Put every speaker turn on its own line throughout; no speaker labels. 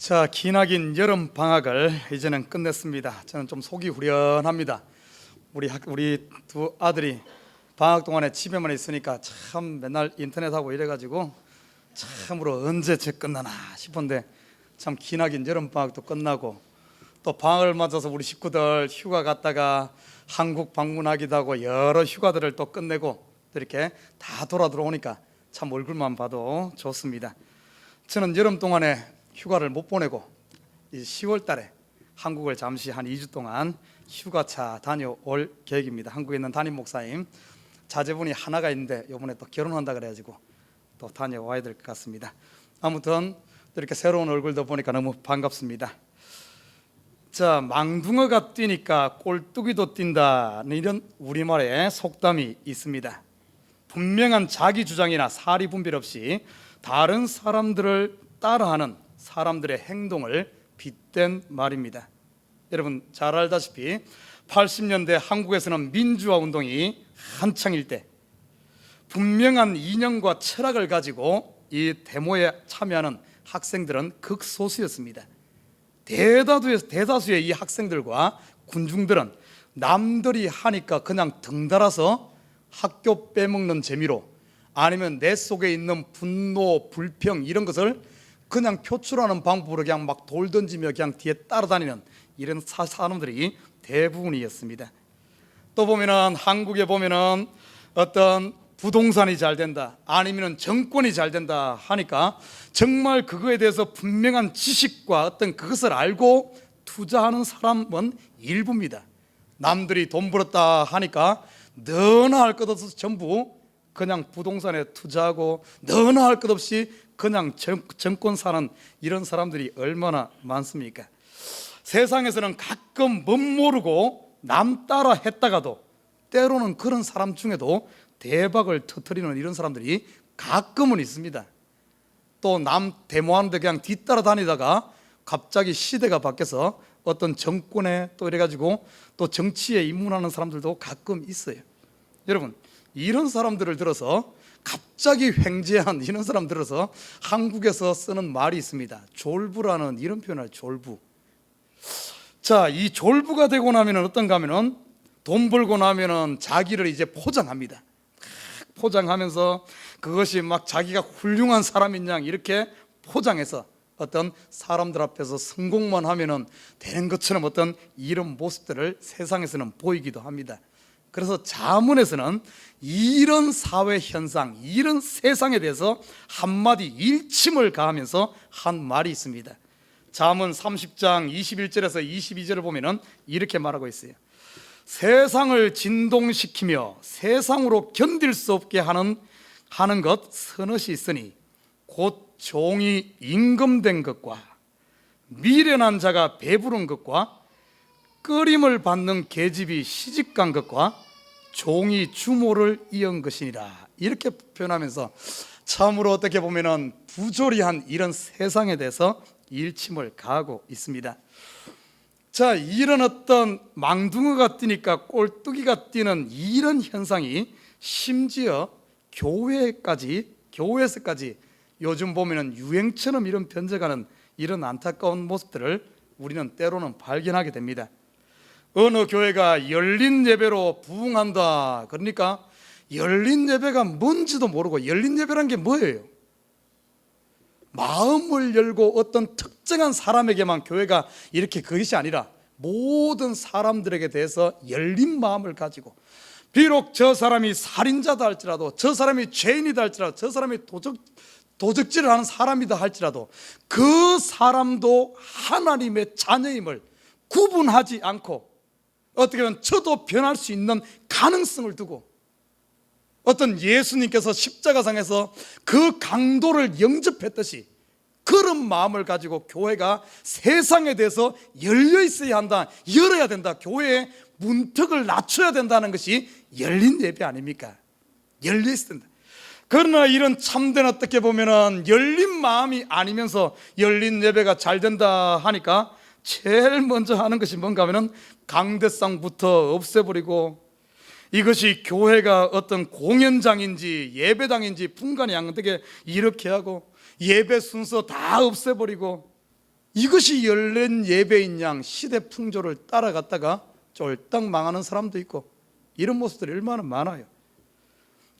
자, 기나긴 여름 방학을 이제는 끝냈습니다. 저는 좀 속이 후련합니다. 우리 두 아들이 방학 동안에 집에만 있으니까 참 맨날 인터넷하고 이래가지고 참으로 언제 제 끝나나 싶은데 참 기나긴 여름 방학도 끝나고 또 방학을 맞아서 우리 식구들 휴가 갔다가 한국 방문하기도 하고 여러 휴가들을 또 끝내고 이렇게 다 돌아 들어오니까 참 얼굴만 봐도 좋습니다. 저는 여름 동안에 휴가를 못 보내고 10월 달에 한국을 잠시 한 2주 동안 휴가차 다녀올 계획입니다. 한국에 있는 담임 목사님 자제분이 하나가 있는데 이번에 또 결혼한다 그래가지고 또 다녀와야 될 것 같습니다. 아무튼 이렇게 새로운 얼굴도 보니까 너무 반갑습니다. 자, 망둥어가 뛰니까 꼴뚜기도 뛴다는 이런 우리말의 속담이 있습니다. 분명한 자기 주장이나 사리 분별 없이 다른 사람들을 따라하는 사람들의 행동을 빗댄 말입니다. 여러분 잘 알다시피 80년대 한국에서는 민주화 운동이 한창일 때 분명한 이념과 철학을 가지고 이 데모에 참여하는 학생들은 극소수였습니다. 대다수의 이 학생들과 군중들은 남들이 하니까 그냥 덩달아서 학교 빼먹는 재미로 아니면 내 속에 있는 분노, 불평 이런 것을 그냥 표출하는 방법으로 그냥 막 돌 던지며 그냥 뒤에 따라다니는 이런 사람들이 대부분이었습니다. 또 보면은 한국에 보면은 어떤 부동산이 잘 된다 아니면 정권이 잘 된다 하니까 정말 그거에 대해서 분명한 지식과 어떤 그것을 알고 투자하는 사람은 일부입니다. 남들이 돈 벌었다 하니까 너나 할 것 없어서 전부 그냥 부동산에 투자하고 너나 할 것 없이 그냥 정권 사는 이런 사람들이 얼마나 많습니까? 세상에서는 가끔 멋모르고 남 따라 했다가도 때로는 그런 사람 중에도 대박을 터뜨리는 이런 사람들이 가끔은 있습니다. 또 남 데모하는데 그냥 뒤따라 다니다가 갑자기 시대가 바뀌어서 어떤 정권에 또 이래가지고 또 정치에 입문하는 사람들도 가끔 있어요. 여러분 이런 사람들을 들어서 갑자기 횡재한 이런 사람 들어서 한국에서 쓰는 말이 있습니다. 졸부라는 이런 표현을 졸부. 자, 이 졸부가 되고 나면 어떤가 하면은 돈 벌고 나면은 자기를 이제 포장합니다. 포장하면서 그것이 막 자기가 훌륭한 사람인 양 이렇게 포장해서 어떤 사람들 앞에서 성공만 하면은 되는 것처럼 어떤 이런 모습들을 세상에서는 보이기도 합니다. 그래서 잠언에서는 이런 사회 현상, 이런 세상에 대해서 한마디 일침을 가하면서 한 말이 있습니다. 잠언 30장 21절에서 22절을 보면은 이렇게 말하고 있어요. 세상을 진동시키며 세상으로 견딜 수 없게 하는 것 서너시 있으니 곧 종이 임금된 것과 미련한 자가 배부른 것과 끓임을 받는 계집이 시집간 것과 종이 주모를 이은 것이니라 이렇게 표현하면서 참으로 어떻게 보면은 부조리한 이런 세상에 대해서 일침을 가하고 있습니다. 자, 이런 어떤 망둥어가 뛰니까 꼴뚜기가 뛰는 이런 현상이 심지어 교회에서까지 요즘 보면은 유행처럼 이런 변져가는 이런 안타까운 모습들을 우리는 때로는 발견하게 됩니다. 어느 교회가 열린 예배로 부흥한다 그러니까 열린 예배가 뭔지도 모르고 열린 예배란 게 뭐예요? 마음을 열고 어떤 특정한 사람에게만 교회가 이렇게 그것이 아니라 모든 사람들에게 대해서 열린 마음을 가지고 비록 저 사람이 살인자다 할지라도 저 사람이 죄인이다 할지라도 저 사람이 도적질을 하는 사람이다 할지라도 그 사람도 하나님의 자녀임을 구분하지 않고 어떻게 보면 저도 변할 수 있는 가능성을 두고 어떤 예수님께서 십자가상에서 그 강도를 영접했듯이 그런 마음을 가지고 교회가 세상에 대해서 열려 있어야 한다, 열어야 된다, 교회의 문턱을 낮춰야 된다는 것이 열린 예배 아닙니까? 열려 있어야 된다. 그러나 이런 참된 어떻게 보면은 열린 마음이 아니면서 열린 예배가 잘 된다 하니까 제일 먼저 하는 것이 뭔가 하면은 강대상부터 없애버리고 이것이 교회가 어떤 공연장인지 예배당인지 분간이 안 되게 이렇게 하고 예배 순서 다 없애버리고 이것이 열린 예배인 양 시대 풍조를 따라갔다가 쫄딱 망하는 사람도 있고, 이런 모습들이 얼마나 많아요.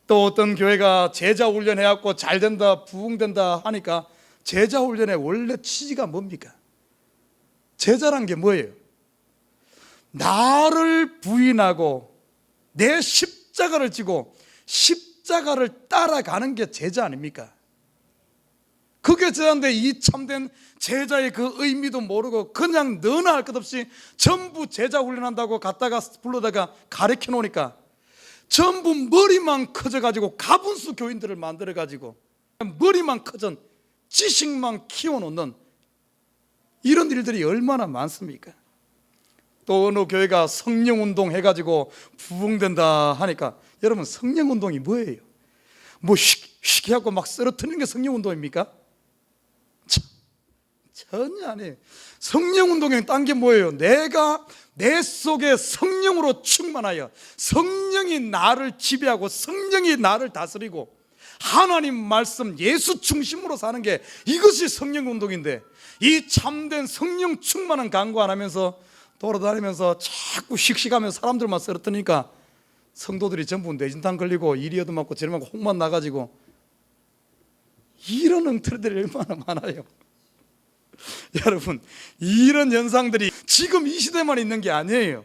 또 어떤 교회가 제자 훈련해갖고 잘 된다, 부흥된다 하니까 제자 훈련의 원래 취지가 뭡니까? 제자란 게 뭐예요? 나를 부인하고 내 십자가를 지고 십자가를 따라가는 게 제자 아닙니까? 그게 제자인데, 이 참된 제자의 그 의미도 모르고 그냥 너나 할 것 없이 전부 제자 훈련한다고 갔다가 불러다가 가르쳐 놓으니까 전부 머리만 커져가지고 가분수 교인들을 만들어가지고 머리만 커진 지식만 키워놓는 이런 일들이 얼마나 많습니까? 또 어느 교회가 성령운동 해가지고 부흥된다 하니까, 여러분 성령운동이 뭐예요? 뭐 쉽게 하고 막 쓰러뜨리는 게 성령운동입니까? 전혀 아니에요. 성령운동에 딴 게 뭐예요? 내가 내 속에 성령으로 충만하여 성령이 나를 지배하고 성령이 나를 다스리고 하나님 말씀 예수 중심으로 사는 게, 이것이 성령운동인데, 이 참된 성령 충만한 간구 안 하면서 돌아다니면서 자꾸 씩씩하면서 사람들만 쓰러뜨리니까 성도들이 전부 뇌진탕 걸리고 이리 얻어맞고 저리 맞고 홍만 나가지고, 이런 엉터리들이 얼마나 많아요. 여러분, 이런 현상들이 지금 이 시대만 있는 게 아니에요.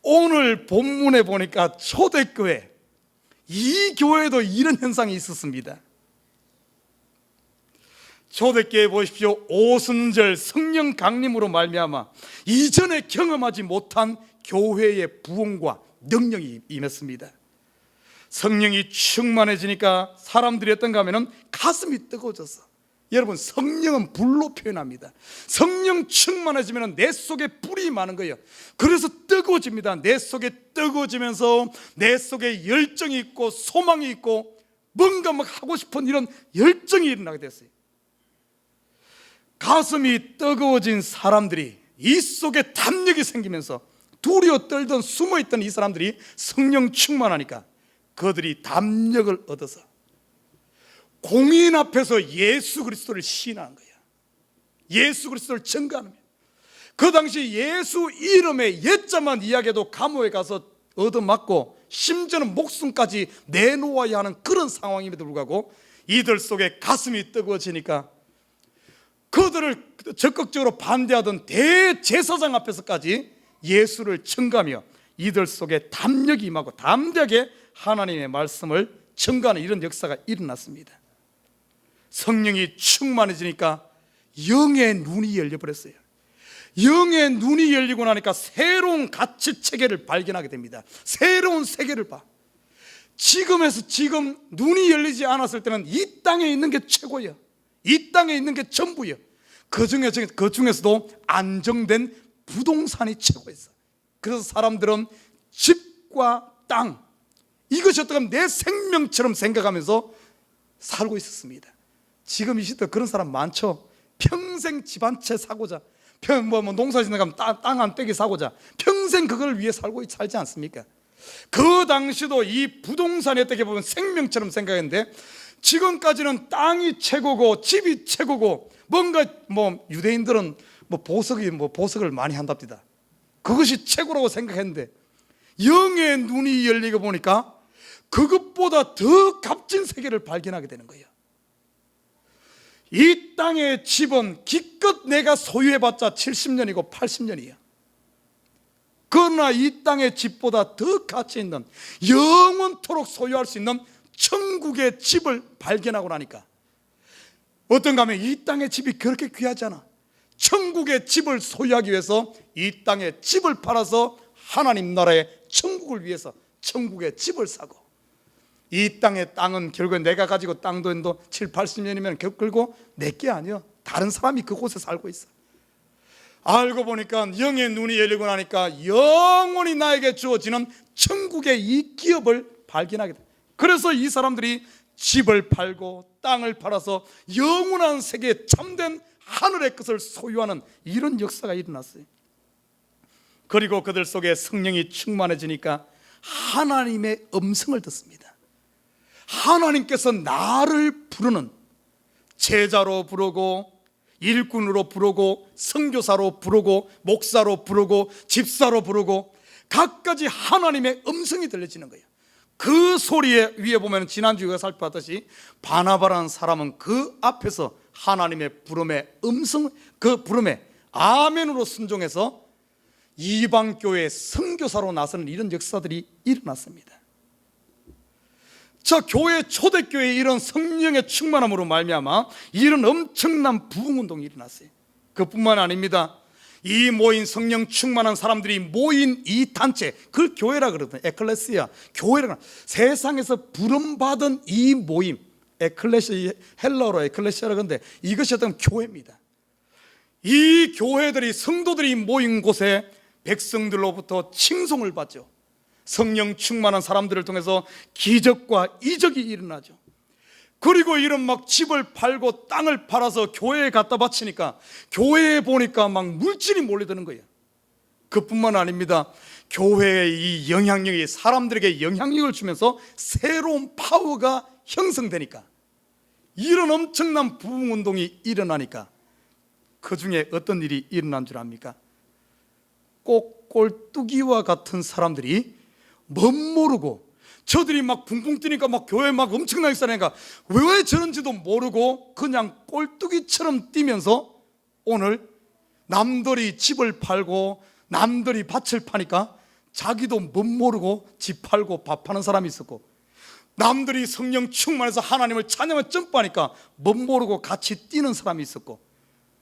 오늘 본문에 보니까 초대교회, 이 교회도 이런 현상이 있었습니다. 초대교회 보십시오. 오순절 성령 강림으로 말미암아 이전에 경험하지 못한 교회의 부흥과 능력이 임했습니다. 성령이 충만해지니까 사람들이 어떤가 하면 가슴이 뜨거워졌어. 여러분, 성령은 불로 표현합니다. 성령 충만해지면 내 속에 불이 많은 거예요. 그래서 뜨거워집니다. 내 속에 뜨거워지면서 내 속에 열정이 있고 소망이 있고 뭔가 막 하고 싶은 이런 열정이 일어나게 됐어요. 가슴이 뜨거워진 사람들이 이 속에 담력이 생기면서 두려워 떨던 숨어있던 이 사람들이 성령 충만하니까 그들이 담력을 얻어서 공인 앞에서 예수 그리스도를 시인하는 거야. 예수 그리스도를 증거하는 거야. 그 당시 예수 이름의 옛자만 이야기해도 감옥에 가서 얻어맞고 심지어는 목숨까지 내놓아야 하는 그런 상황임에도 불구하고 이들 속에 가슴이 뜨거워지니까 그들을 적극적으로 반대하던 대제사장 앞에서까지 예수를 증거하며 이들 속에 담력이 임하고 담대하게 하나님의 말씀을 증거하는 이런 역사가 일어났습니다. 성령이 충만해지니까 영의 눈이 열려버렸어요. 영의 눈이 열리고 나니까 새로운 가치 체계를 발견하게 됩니다. 새로운 세계를 봐. 지금 눈이 열리지 않았을 때는 이 땅에 있는 게 최고예요. 이 땅에 있는 게 전부예요. 그 중에서도 안정된 부동산이 최고였어. 그래서 사람들은 집과 땅, 이것이 어떻게 하면 내 생명처럼 생각하면서 살고 있었습니다. 지금 이 시대 그런 사람 많죠. 평생 집 한 채 사고자, 농사 짓는 가면 땅 한 떼기 사고자 평생 그걸 위해 살지 않습니까? 그 당시도 이 부동산이 어떻게 보면 생명처럼 생각했는데, 지금까지는 땅이 최고고 집이 최고고 뭔가 유대인들은 보석을 많이 한답니다. 그것이 최고라고 생각했는데 영의 눈이 열리고 보니까 그것보다 더 값진 세계를 발견하게 되는 거예요. 이 땅의 집은 기껏 내가 소유해봤자 70년이고 80년이에요. 그러나 이 땅의 집보다 더 가치 있는 영원토록 소유할 수 있는 천국의 집을 발견하고 나니까 어떤가 하면 이 땅의 집이 그렇게 귀하지 않아. 천국의 집을 소유하기 위해서 이 땅의 집을 팔아서 하나님 나라의 천국을 위해서 천국의 집을 사고, 이 땅의 땅은 결국에 내가 가지고 땅도 7, 80년이면 결국 내게 아니야. 다른 사람이 그곳에 살고 있어. 알고 보니까 영의 눈이 열리고 나니까 영원히 나에게 주어지는 천국의 이 기업을 발견하게 돼. 그래서 이 사람들이 집을 팔고 땅을 팔아서 영원한 세계에 참된 하늘의 것을 소유하는 이런 역사가 일어났어요. 그리고 그들 속에 성령이 충만해지니까 하나님의 음성을 듣습니다. 하나님께서 나를 부르는, 제자로 부르고 일꾼으로 부르고 선교사로 부르고 목사로 부르고 집사로 부르고 각가지 하나님의 음성이 들려지는 거예요. 그 소리에 위에 보면 지난주에 우리가 살펴봤듯이 바나바라는 사람은 그 앞에서 하나님의 부름의 음성, 그 부름에 아멘으로 순종해서 이방교회 선교사로 나서는 이런 역사들이 일어났습니다. 자, 교회 초대교회에 이런 성령의 충만함으로 말미암아 이런 엄청난 부흥운동이 일어났어요. 그뿐만 아닙니다. 이 모인 성령 충만한 사람들이 모인 이 단체, 그걸 교회라 그러거든요. 에클레시아, 교회라. 세상에서 부름받은 이 모임, 에클레시아, 헬라어로 에클레시아라 그러는데 이것이 어떤 교회입니다. 이 교회들이, 성도들이 모인 곳에 백성들로부터 칭송을 받죠. 성령 충만한 사람들을 통해서 기적과 이적이 일어나죠. 그리고 이런 막 집을 팔고 땅을 팔아서 교회에 갖다 바치니까 교회에 보니까 막 물질이 몰려드는 거예요. 그뿐만 아닙니다. 교회의 이 영향력이 사람들에게 영향력을 주면서 새로운 파워가 형성되니까, 이런 엄청난 부흥운동이 일어나니까 그 중에 어떤 일이 일어난 줄 압니까? 꼭 꼴뚜기와 같은 사람들이 멋모르고, 저들이 막 붕붕 뛰니까 막 교회 막 엄청나게 싸니까 왜 저런지도 모르고 그냥 꼴뚜기처럼 뛰면서 오늘 남들이 집을 팔고 남들이 밭을 파니까 자기도 멋모르고 집 팔고 밥 파는 사람이 있었고, 남들이 성령 충만해서 하나님을 찬양을 점프하니까 멋모르고 같이 뛰는 사람이 있었고,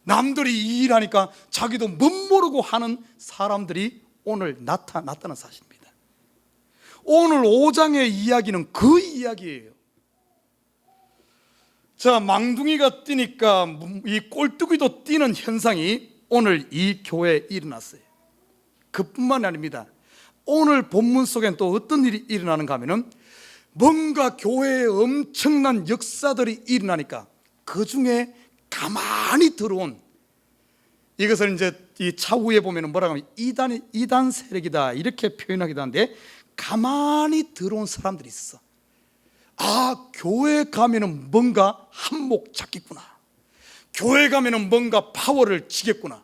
남들이 이 일하니까 자기도 멋모르고 하는 사람들이 오늘 나타난 사실입니다. 오늘 5장의 이야기는 그 이야기예요. 자, 망둥이가 뛰니까 이 꼴뚜기도 뛰는 현상이 오늘 이 교회에 일어났어요. 그뿐만 아닙니다. 오늘 본문 속엔 또 어떤 일이 일어나는가 하면은, 뭔가 교회에 엄청난 역사들이 일어나니까 그 중에 가만히 들어온, 이것을 이제 이 차후에 보면은 뭐라고 하면 이단 세력이다 이렇게 표현하기도 하는데, 가만히 들어온 사람들이 있어. 아, 교회 가면은 뭔가 한몫 잡겠구나, 교회 가면은 뭔가 파워를 지겠구나,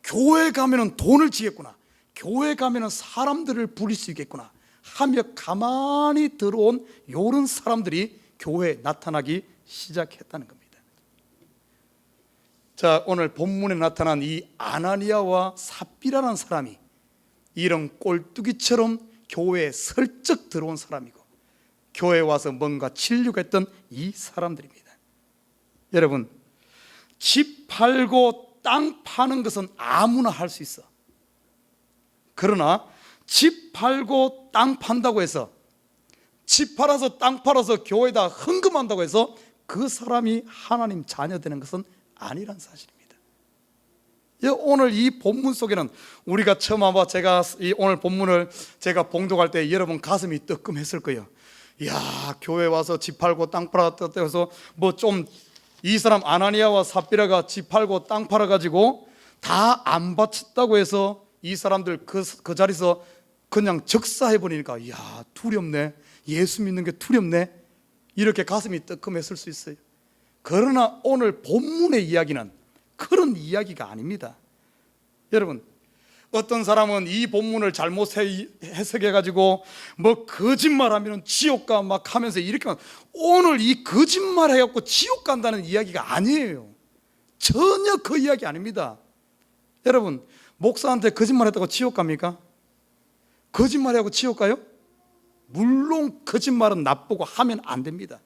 교회 가면은 돈을 지겠구나, 교회 가면은 사람들을 부릴 수 있겠구나 하며 가만히 들어온 이런 사람들이 교회에 나타나기 시작했다는 겁니다. 자, 오늘 본문에 나타난 이 아나니아와 삽비라라는 사람이 이런 꼴뚜기처럼 교회에 슬쩍 들어온 사람이고, 교회에 와서 뭔가 치려고 했던 이 사람들입니다. 여러분, 집 팔고 땅 파는 것은 아무나 할 수 있어. 그러나 집 팔고 땅 판다고 해서, 집 팔아서 땅 팔아서 교회에다 헌금한다고 해서 그 사람이 하나님 자녀 되는 것은 아니란 사실입니다. 오늘 이 본문 속에는 우리가 처음 아마 제가 이 오늘 본문을 제가 봉독할 때 여러분 가슴이 뜨끔했을 거예요. 이야, 교회 와서 집 팔고 땅 팔았다 해서 뭐 좀 이 사람 아나니아와 삽비라가 집 팔고 땅 팔아가지고 다 안 바쳤다고 해서 이 사람들 그 자리에서 그냥 적사해버리니까, 이야, 두렵네, 예수 믿는 게 두렵네, 이렇게 가슴이 뜨끔했을 수 있어요. 그러나 오늘 본문의 이야기는 그런 이야기가 아닙니다. 여러분, 어떤 사람은 이 본문을 잘못 해석해가지고 뭐 거짓말하면 지옥 가 막 하면서 이렇게, 오늘 이 거짓말 해갖고 지옥 간다는 이야기가 아니에요. 전혀 그 이야기 아닙니다. 여러분, 목사한테 거짓말했다고 지옥 갑니까? 거짓말하고 지옥 가요? 물론 거짓말은 나쁘고 하면 안 됩니다.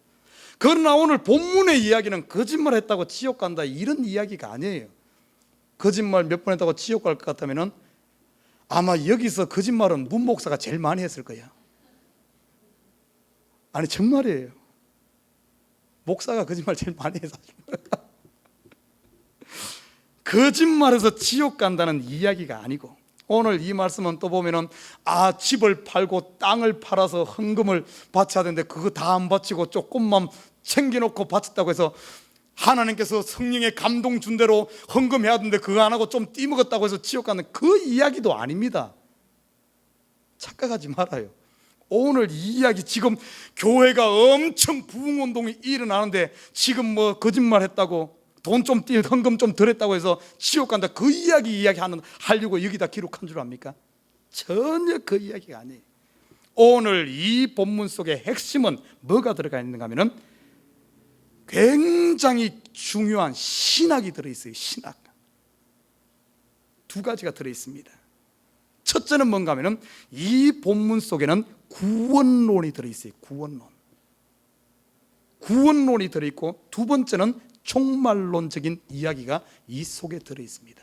그러나 오늘 본문의 이야기는 거짓말했다고 지옥 간다 이런 이야기가 아니에요. 거짓말 몇 번 했다고 지옥 갈 것 같으면 아마 여기서 거짓말은 문 목사가 제일 많이 했을 거야. 아니, 정말이에요. 목사가 거짓말 제일 많이 해서 거짓말해서 지옥 간다는 이야기가 아니고, 오늘 이 말씀은 또 보면은, 아, 집을 팔고 땅을 팔아서 헌금을 바쳐야 되는데 그거 다 안 바치고 조금만 챙겨놓고 바쳤다고 해서 하나님께서 성령의 감동 준 대로 헌금해야 되는데 그거 안 하고 좀 띠먹었다고 해서 지옥 가는 그 이야기도 아닙니다. 착각하지 말아요. 오늘 이 이야기, 지금 교회가 엄청 부흥운동이 일어나는데 지금 뭐 거짓말했다고 돈 좀 헌금 좀 덜했다고 해서 지옥 간다, 그 하려고 여기다 기록한 줄 압니까? 전혀 그 이야기가 아니에요. 오늘 이 본문 속의 핵심은 뭐가 들어가 있는가 하면은 굉장히 중요한 신학이 들어있어요. 신학 두 가지가 들어있습니다. 첫째는 뭔가 하면은 이 본문 속에는 구원론이 들어있어요. 구원론이 들어있고, 두 번째는 종말론적인 이야기가 이 속에 들어있습니다.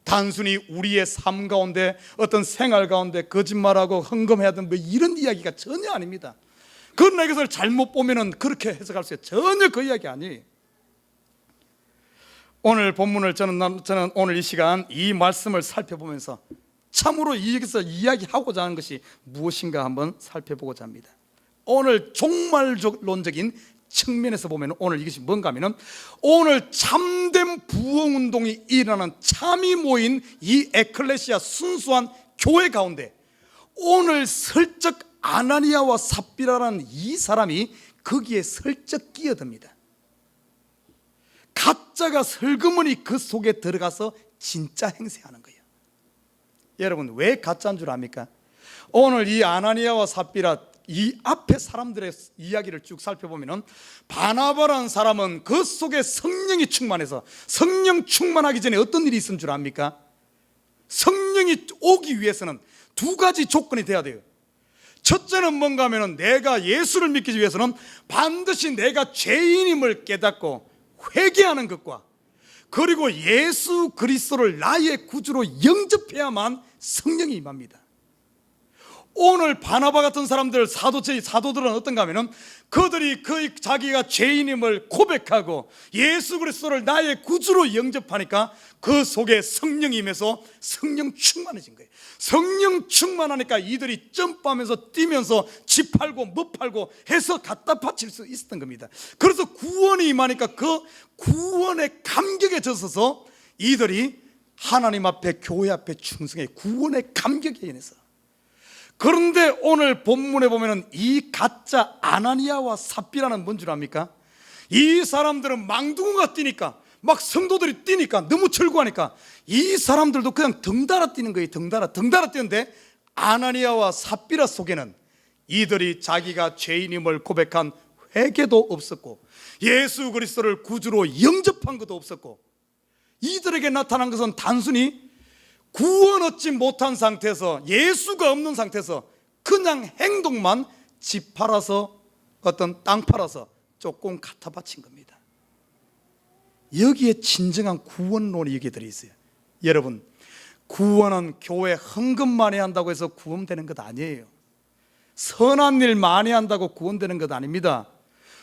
단순히 우리의 삶 가운데, 어떤 생활 가운데 거짓말하고 헌금해야 되는 뭐 이런 이야기가 전혀 아닙니다. 그러나 이것을 잘못 보면은 그렇게 해석할 수 있어요. 전혀 그 이야기 아니에요. 오늘 본문을 저는 오늘 이 시간 이 말씀을 살펴보면서 참으로 여기서 이야기하고자 하는 것이 무엇인가 한번 살펴보고자 합니다. 오늘 종말론적인 측면에서 보면 오늘 이것이 뭔가 하면은, 오늘 참된 부흥운동이 일어나는 참이 모인 이 에클레시아 순수한 교회 가운데 오늘 슬쩍 아나니아와 삽비라라는 이 사람이 거기에 슬쩍 끼어듭니다. 가짜가 슬그머니 그 속에 들어가서 진짜 행세하는 거예요. 여러분, 왜 가짜인 줄 압니까? 오늘 이 아나니아와 삽비라 이 앞에 사람들의 이야기를 쭉 살펴보면, 바나바라는 사람은 그 속에 성령이 충만해서, 성령 충만하기 전에 어떤 일이 있은 줄 압니까? 성령이 오기 위해서는 두 가지 조건이 돼야 돼요. 첫째는 뭔가 하면, 내가 예수를 믿기 위해서는 반드시 내가 죄인임을 깨닫고 회개하는 것과, 그리고 예수 그리스도를 나의 구주로 영접해야만 성령이 임합니다. 오늘 바나바 같은 사람들, 사도들은 어떤가 하면, 그들이 자기가 죄인임을 고백하고 예수 그리스도를 나의 구주로 영접하니까 그 속에 성령이 임해서 성령 충만해진 거예요. 성령 충만하니까 이들이 점프하면서 뛰면서 집 팔고 뭐 팔고 해서 갖다 바칠 수 있었던 겁니다. 그래서 구원이 임하니까 그 구원의 감격에 젖어서 이들이 하나님 앞에, 교회 앞에 충성해, 구원의 감격에 인해서. 그런데 오늘 본문에 보면은 이 가짜 아나니아와 삽비라는 뭔 줄 압니까? 이 사람들은 망둥어가 뛰니까, 막 성도들이 뛰니까, 너무 철구하니까 이 사람들도 그냥 덩달아 뛰는 거예요. 덩달아 뛰는데, 아나니아와 삽비라 속에는 이들이 자기가 죄인임을 고백한 회개도 없었고, 예수 그리스도를 구주로 영접한 것도 없었고, 이들에게 나타난 것은 단순히 구원 얻지 못한 상태에서, 예수가 없는 상태에서 그냥 행동만 집 팔아서, 어떤 땅 팔아서 조금 갖다 바친 겁니다. 여기에 진정한 구원론이 여기에 들어있어요. 여러분, 구원은 교회 헌금 많이 한다고 해서 구원되는 것 아니에요. 선한 일 많이 한다고 구원되는 것 아닙니다.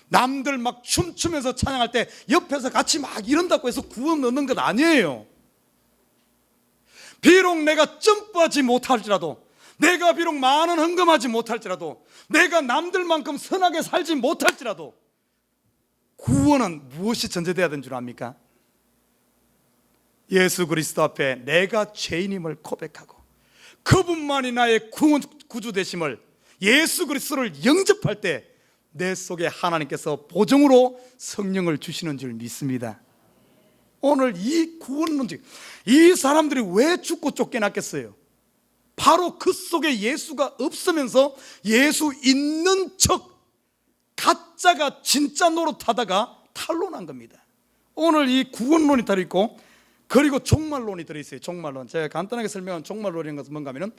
남들 막 춤추면서 찬양할 때 옆에서 같이 막 이런다고 해서 구원 얻는 것 아니에요. 비록 내가 점프하지 못할지라도, 내가 비록 많은 헌금하지 못할지라도, 내가 남들만큼 선하게 살지 못할지라도, 구원은 무엇이 전제되어야 되는 줄 압니까? 예수 그리스도 앞에 내가 죄인임을 고백하고 그분만이 나의 구주 되심을, 예수 그리스도를 영접할 때 내 속에 하나님께서 보정으로 성령을 주시는 줄 믿습니다. 오늘 이 구원론적, 이 사람들이 왜 죽고 쫓겨났겠어요? 바로 그 속에 예수가 없으면서 예수 있는 척 가짜가 진짜 노릇하다가 탄로난 겁니다. 오늘 이 구원론이 들어있고, 그리고 종말론이 들어있어요. 종말론, 제가 간단하게 설명한 종말론인 것은 뭔가 하면,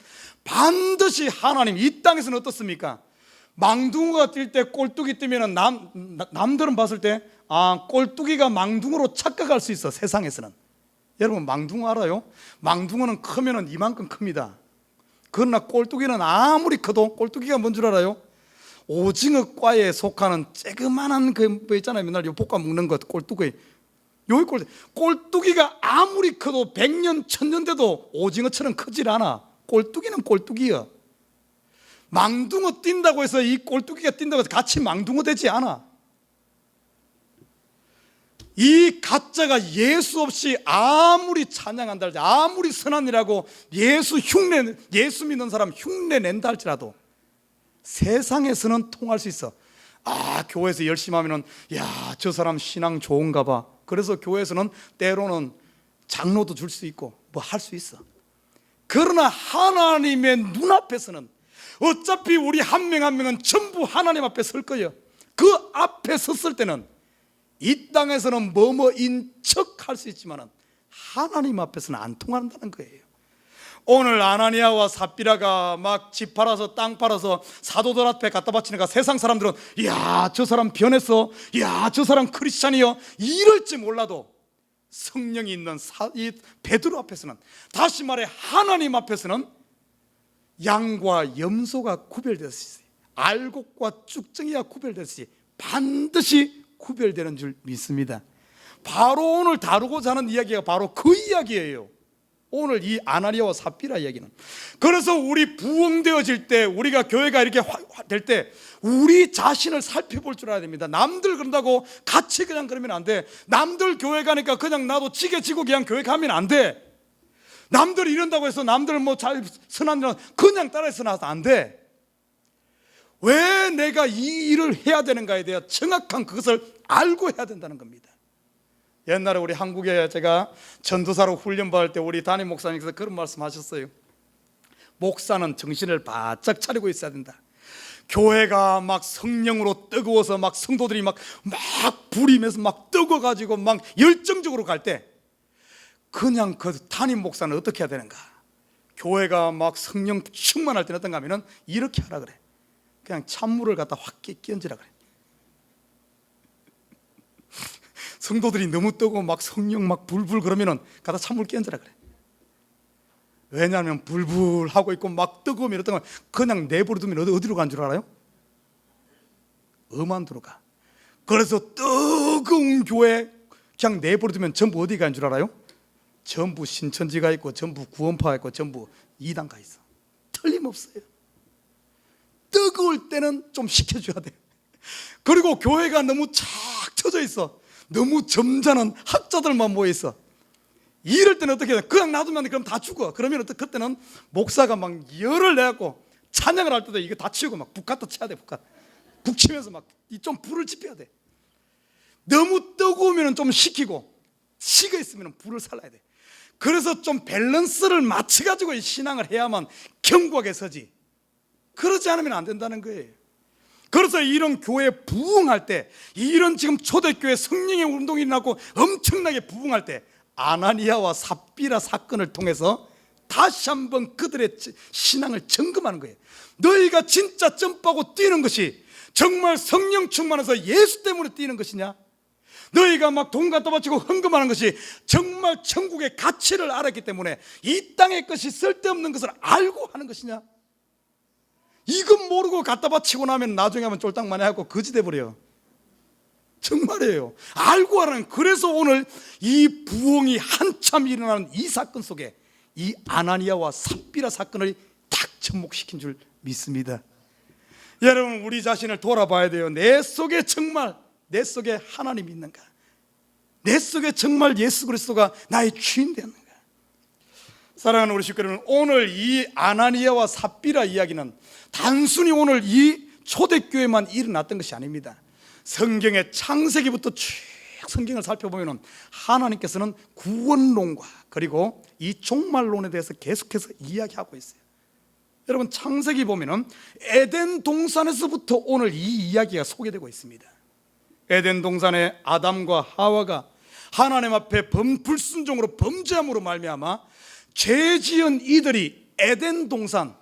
반드시 하나님, 이 땅에서는 어떻습니까? 망둥어가 뛸 때, 꼴뚜기 뛰면 남들은 봤을 때 꼴뚜기가 망둥어로 착각할 수 있어. 세상에서는. 여러분, 망둥어 알아요? 망둥어는 크면 이만큼 큽니다. 그러나 꼴뚜기는 아무리 커도, 꼴뚜기가 뭔 줄 알아요? 오징어과에 속하는 쬐그만한 그 있잖아요. 맨날 요 볶아 먹는 것, 꼴뚜기. 여기 꼴뚜기가 아무리 커도 100년, 1000년 돼도 오징어처럼 크질 않아. 꼴뚜기는 꼴뚜기야. 망둥어 뛴다고 해서 이 꼴뚜기가 뛴다고 해서 같이 망둥어 되지 않아. 이 가짜가 예수 없이 아무리 찬양한다 할지, 아무리 선한 일하고 예수 믿는 사람 흉내 낸다 할지라도 세상에서는 통할 수 있어. 교회에서 열심히 하면은 저 사람 신앙 좋은가 봐. 그래서 교회에서는 때로는 장로도 줄 수 있고 뭐 할 수 있어. 그러나 하나님의 눈앞에서는 어차피 우리 한 명 한 명은 전부 하나님 앞에 설 거예요. 그 앞에 섰을 때는 이 땅에서는 뭐뭐인 척 할 수 있지만 하나님 앞에서는 안 통한다는 거예요. 오늘 아나니아와 삽비라가 막 집 팔아서 땅 팔아서 사도들 앞에 갖다 바치니까 세상 사람들은 저 사람 변했어, 저 사람 크리스찬이요, 이럴지 몰라도 성령이 있는 이 베드로 앞에서는, 다시 말해 하나님 앞에서는 양과 염소가 구별되듯이, 알곡과 쭉정이가 구별되듯이 반드시 구별되는 줄 믿습니다. 바로 오늘 다루고자 하는 이야기가 바로 그 이야기예요. 오늘 이 아나니아와 삽비라 이야기는. 그래서 우리 부흥되어질 때, 우리가 교회가 이렇게 될 때 우리 자신을 살펴볼 줄 알아야 됩니다. 남들 그런다고 같이 그냥 그러면 안 돼. 남들 교회 가니까 그냥 나도 지게 지고 그냥 교회 가면 안 돼. 남들이 이런다고 해서 남들 뭐 잘 선한 일 그냥 따라해서 나서 안 돼. 왜 내가 이 일을 해야 되는가에 대한 정확한 그것을 알고 해야 된다는 겁니다. 옛날에 우리 한국에 제가 전도사로 훈련받을 때 우리 담임 목사님께서 그런 말씀 하셨어요. 목사는 정신을 바짝 차리고 있어야 된다. 교회가 막 성령으로 뜨거워서 막 성도들이 막 불이면서 막 뜨거워가지고 막 열정적으로 갈 때 그냥 그 담임 목사는 어떻게 해야 되는가? 교회가 막 성령 충만할 때는 어떤가 하면은 이렇게 하라 그래. 그냥 찬물을 갖다 확 끼얹으라 그래. 성도들이 너무 뜨고 막 성령 막 불불 그러면은 갖다 찬물 끼얹으라 그래. 왜냐하면 불불 하고 있고 막 뜨거우면 어떤 거 그냥 내버려 두면 어디로 간 줄 알아요? 엄한도로 가. 그래서 뜨거운 교회 그냥 내버려 두면 전부 어디 간 줄 알아요? 전부 신천지가 있고 전부 구원파가 있고 전부 이단 가 있어. 틀림없어요. 뜨거울 때는 좀 식혀줘야 돼. 그리고 교회가 너무 착 쳐져 있어. 너무 점잖은 학자들만 모여 있어. 이럴 때는 어떻게 해? 그냥 놔두면 그럼 다 죽어. 그러면 그때는 목사가 막 열을 내갖고 찬양을 할 때도 이거 다 치우고 막 북카도 쳐야 돼. 북 치면서 막 좀 불을 지펴야 돼. 너무 뜨거우면 좀 식히고 식어 있으면 불을 살라야 돼. 그래서 좀 밸런스를 맞춰가지고 이 신앙을 해야만 견고하게 서지. 그러지 않으면 안 된다는 거예요. 그래서 이런 교회 부흥할 때, 이런 지금 초대교회 성령의 운동이 일어나고 엄청나게 부흥할 때 아나니아와 삽비라 사건을 통해서 다시 한번 그들의 신앙을 점검하는 거예요. 너희가 진짜 점프하고 뛰는 것이 정말 성령 충만해서 예수 때문에 뛰는 것이냐? 너희가 막 돈 갖다 바치고 헌금하는 것이 정말 천국의 가치를 알았기 때문에 이 땅의 것이 쓸데없는 것을 알고 하는 것이냐? 이건 모르고 갖다 바치고 나면 나중에 하면 쫄딱만 해갖고 거지 돼버려요. 정말이에요. 알고 하는. 그래서 오늘 이 부흥이 한참 일어나는 이 사건 속에 이 아나니아와 삽비라 사건을 딱 접목시킨 줄 믿습니다. 여러분, 우리 자신을 돌아봐야 돼요. 내 속에 정말 내 속에 하나님이 있는가? 내 속에 정말 예수 그리스도가 나의 주인 되었는가? 사랑하는 우리 식구 여러분, 오늘 이 아나니아와 삽비라 이야기는 단순히 오늘 이 초대교회만 일어났던 것이 아닙니다. 성경의 창세기부터 쭉 성경을 살펴보면 하나님께서는 구원론과 그리고 이 종말론에 대해서 계속해서 이야기하고 있어요. 여러분, 창세기 보면 에덴 동산에서부터 오늘 이 이야기가 소개되고 있습니다. 에덴 동산에 아담과 하와가 하나님 앞에 불순종으로 범죄함으로 말미암아 죄지은 이들이 에덴 동산은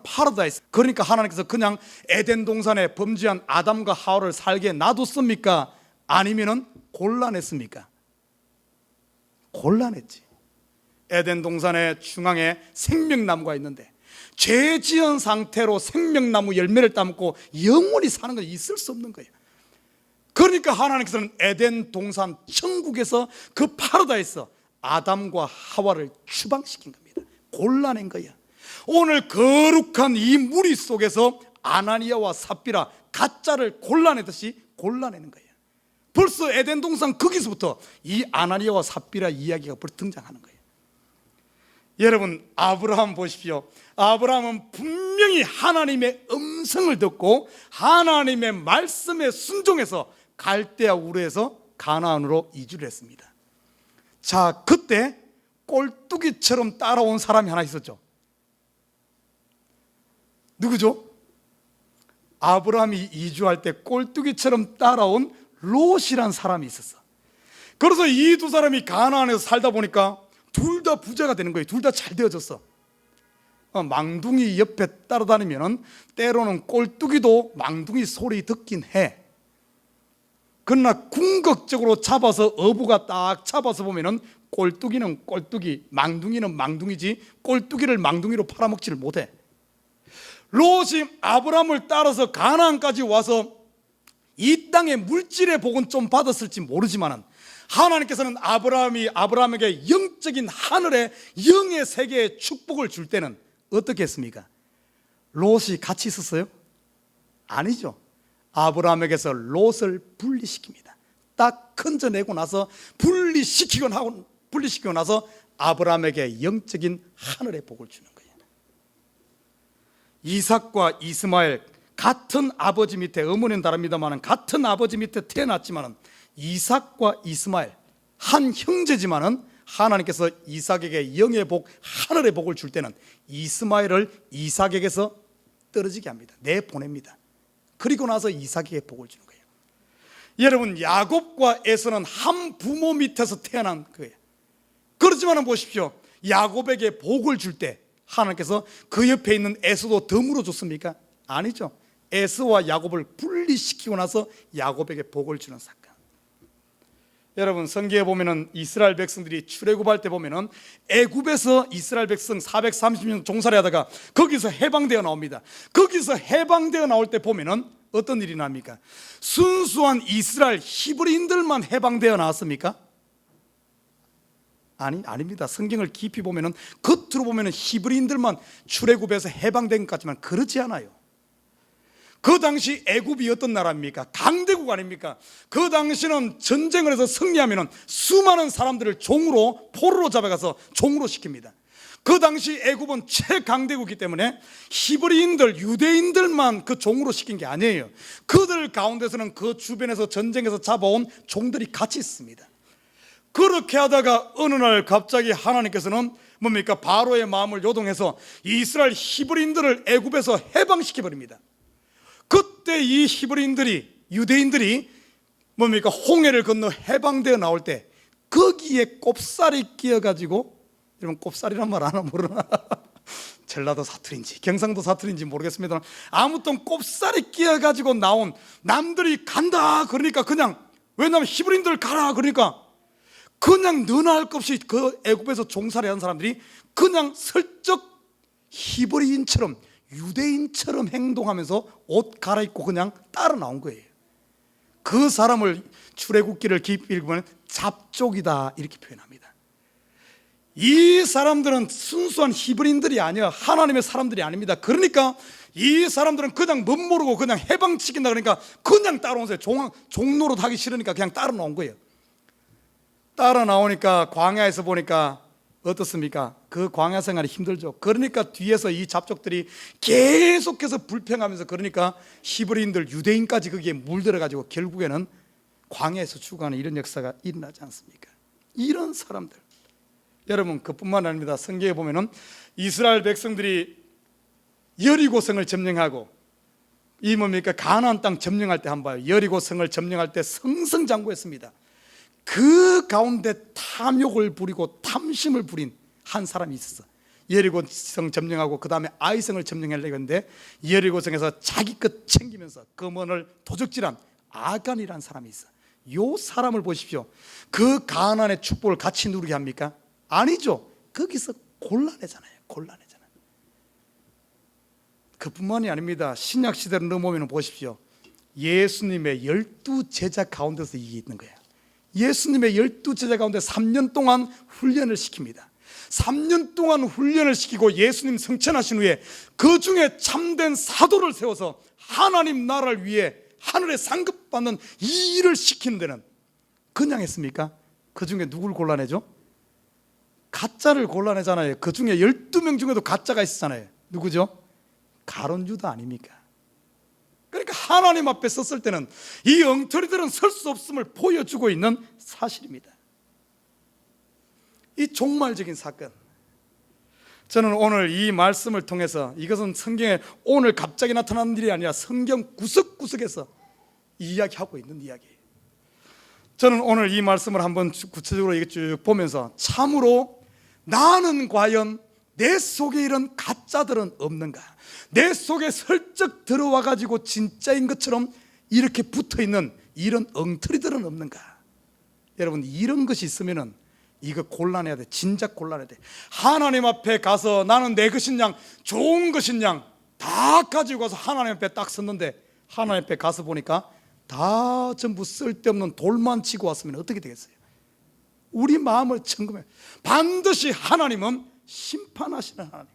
파라다이스, 그러니까 하나님께서 그냥 에덴 동산에 범죄한 아담과 하와를 살게 놔뒀습니까? 아니면은 곤란했습니까? 곤란했지. 에덴 동산의 중앙에 생명나무가 있는데 죄 지은 상태로 생명나무 열매를 따먹고 영원히 사는 건 있을 수 없는 거예요. 그러니까 하나님께서는 에덴 동산 천국에서 그 파라다이스 아담과 하와를 추방시킨 겁니다. 곤란한 거야. 오늘 거룩한 이 무리 속에서 아나니아와 삽비라 가짜를 골라내듯이 골라내는 거예요. 벌써 에덴 동산 거기서부터 이 아나니아와 삽비라 이야기가 벌써 등장하는 거예요. 여러분, 아브라함 보십시오. 아브라함은 분명히 하나님의 음성을 듣고 하나님의 말씀에 순종해서 갈대아 우르에서 가나안으로 이주를 했습니다. 자, 그때 꼴뚜기처럼 따라온 사람이 하나 있었죠. 누구죠? 아브라함이 이주할 때 꼴뚜기처럼 따라온 롯이란 사람이 있었어. 그래서 이 두 사람이 가나안에서 살다 보니까 둘 다 부자가 되는 거예요. 둘 다 잘 되어졌어. 망둥이 옆에 따라다니면 때로는 꼴뚜기도 망둥이 소리 듣긴 해. 그러나 궁극적으로 잡아서 어부가 딱 잡아서 보면은 꼴뚜기는 꼴뚜기, 망둥이는 망둥이지 꼴뚜기를 망둥이로 팔아먹지를 못해. 롯이 아브라함을 따라서 가나안까지 와서 이 땅의 물질의 복은 좀 받았을지 모르지만은 하나님께서는 아브라함에게 영적인 하늘의 영의 세계의 축복을 줄 때는 어떻게 했습니까? 롯이 같이 있었어요? 아니죠. 아브라함에게서 롯을 분리시킵니다. 딱 건져내고 나서 분리시키고 나서 아브라함에게 영적인 하늘의 복을 주는 거예요. 이삭과 이스마엘 같은 아버지 밑에, 어머니는 다릅니다만 같은 아버지 밑에 태어났지만 이삭과 이스마엘 한 형제지만은 하나님께서 이삭에게 영의 복, 하늘의 복을 줄 때는 이스마엘을 이삭에게서 떨어지게 합니다. 내보냅니다. 그리고 나서 이삭에게 복을 주는 거예요. 여러분, 야곱과 에서는 한 부모 밑에서 태어난 거예요. 그렇지만 보십시오. 야곱에게 복을 줄 때 하나님께서 그 옆에 있는 에서도 덤으로 줬습니까? 아니죠. 에서와 야곱을 분리시키고 나서 야곱에게 복을 주는 사건. 여러분, 성경에 보면은 이스라엘 백성들이 출애굽할 때 보면은 애굽에서 이스라엘 백성 430년 종살이 하다가 거기서 해방되어 나옵니다. 거기서 해방되어 나올 때 보면은 어떤 일이 납니까? 순수한 이스라엘 히브리인들만 해방되어 나왔습니까? 아닙니다. 성경을 깊이 보면은 겉으로 보면은 히브리인들만 출애굽에서 해방된 것 같지만 그렇지 않아요. 그 당시 애굽이 어떤 나라입니까? 강대국 아닙니까? 그 당시는 전쟁을 해서 승리하면 수많은 사람들을 종으로 포로로 잡아가서 종으로 시킵니다. 그 당시 애굽은 최강대국이기 때문에 히브리인들, 유대인들만 그 종으로 시킨 게 아니에요. 그들 가운데서는 그 주변에서 전쟁에서 잡아온 종들이 같이 있습니다. 그렇게 하다가 어느 날 갑자기 하나님께서는 뭡니까? 바로의 마음을 요동해서 이스라엘 히브리인들을 애굽에서 해방시켜버립니다. 그때 이 히브리인들이, 유대인들이 뭡니까? 홍해를 건너 해방되어 나올 때 거기에 꼽살이 끼어가지고, 여러분 꼽살이란 말 아나 모르나? 전라도 사투리인지 경상도 사투리인지 모르겠습니다. 아무튼 꼽살이 끼어가지고 나온 남들이 간다 그러니까 그냥, 왜냐하면 히브리인들 가라 그러니까 그냥 너나 할 것 없이 그 애굽에서 종살이 한 사람들이 그냥 슬쩍 히브리인처럼 유대인처럼 행동하면서 옷 갈아입고 그냥 따라 나온 거예요. 그 사람을 출애굽기를 깊이 읽으면 잡족이다 이렇게 표현합니다. 이 사람들은 순수한 히브리인들이 아니야. 하나님의 사람들이 아닙니다. 그러니까 이 사람들은 그냥 멋모르고 그냥 해방시킨다 그러니까 그냥 따라온 거예요. 종로로 하기 싫으니까 그냥 따라 나온 거예요. 따라 나오니까 광야에서 보니까 어떻습니까? 그 광야 생활이 힘들죠. 그러니까 뒤에서 이 잡족들이 계속해서 불평하면서, 그러니까 히브리인들, 유대인까지 거기에 물들어가지고 결국에는 광야에서 죽어가는 이런 역사가 일어나지 않습니까? 이런 사람들, 여러분 그뿐만 아닙니다. 성경에 보면은 이스라엘 백성들이 여리고성을 점령하고 이 뭡니까? 가나안 땅 점령할 때 한번 봐요. 여리고성을 점령할 때 승승장구했습니다. 그 가운데 탐욕을 부리고 탐심을 부린 한 사람이 있었어. 여리고성 점령하고 그 다음에 아이성을 점령하려고 했는데 여리고성에서 자기 것 챙기면서 금원을 도적질한 아간이라는 사람이 있어. 요 사람을 보십시오. 그 가나안의 축복을 같이 누리게 합니까? 아니죠. 거기서 곤란해잖아요. 그뿐만이 아닙니다. 신약 시대로 넘어오면 보십시오. 예수님의 12 제자 가운데서 이게 있는 거예요. 예수님의 12 제자 가운데 3년 동안 훈련을 시킵니다. 3년 동안 훈련을 시키고 예수님 승천하신 후에 그 중에 참된 사도를 세워서 하나님 나라를 위해 하늘에 상급받는 이 일을 시키는 데는 그냥 했습니까? 그 중에 누굴 골라내죠? 가짜를 골라내잖아요. 그 중에 12명 중에도 가짜가 있었잖아요. 누구죠? 가룟 유다 아닙니까? 그러니까 하나님 앞에 섰을 때는 이 엉터리들은 설 수 없음을 보여주고 있는 사실입니다. 이 종말적인 사건, 저는 오늘 이 말씀을 통해서, 이것은 성경에 오늘 갑자기 나타난 일이 아니라 성경 구석구석에서 이야기하고 있는 이야기예요. 저는 오늘 이 말씀을 한번 구체적으로 쭉 보면서 참으로 나는 과연 내 속에 이런 가짜들은 없는가, 내 속에 슬쩍 들어와 가지고 진짜인 것처럼 이렇게 붙어있는 이런 엉터리들은 없는가. 여러분, 이런 것이 있으면은 이거 곤란해야 돼. 진작 곤란해야 돼. 하나님 앞에 가서 나는 내 것인 양, 좋은 것인 양 다 가지고 가서 하나님 앞에 딱 섰는데, 하나님 앞에 가서 보니까 다 전부 쓸데없는 돌만 치고 왔으면 어떻게 되겠어요? 우리 마음을 점검해. 반드시 하나님은 심판하시는 하나님,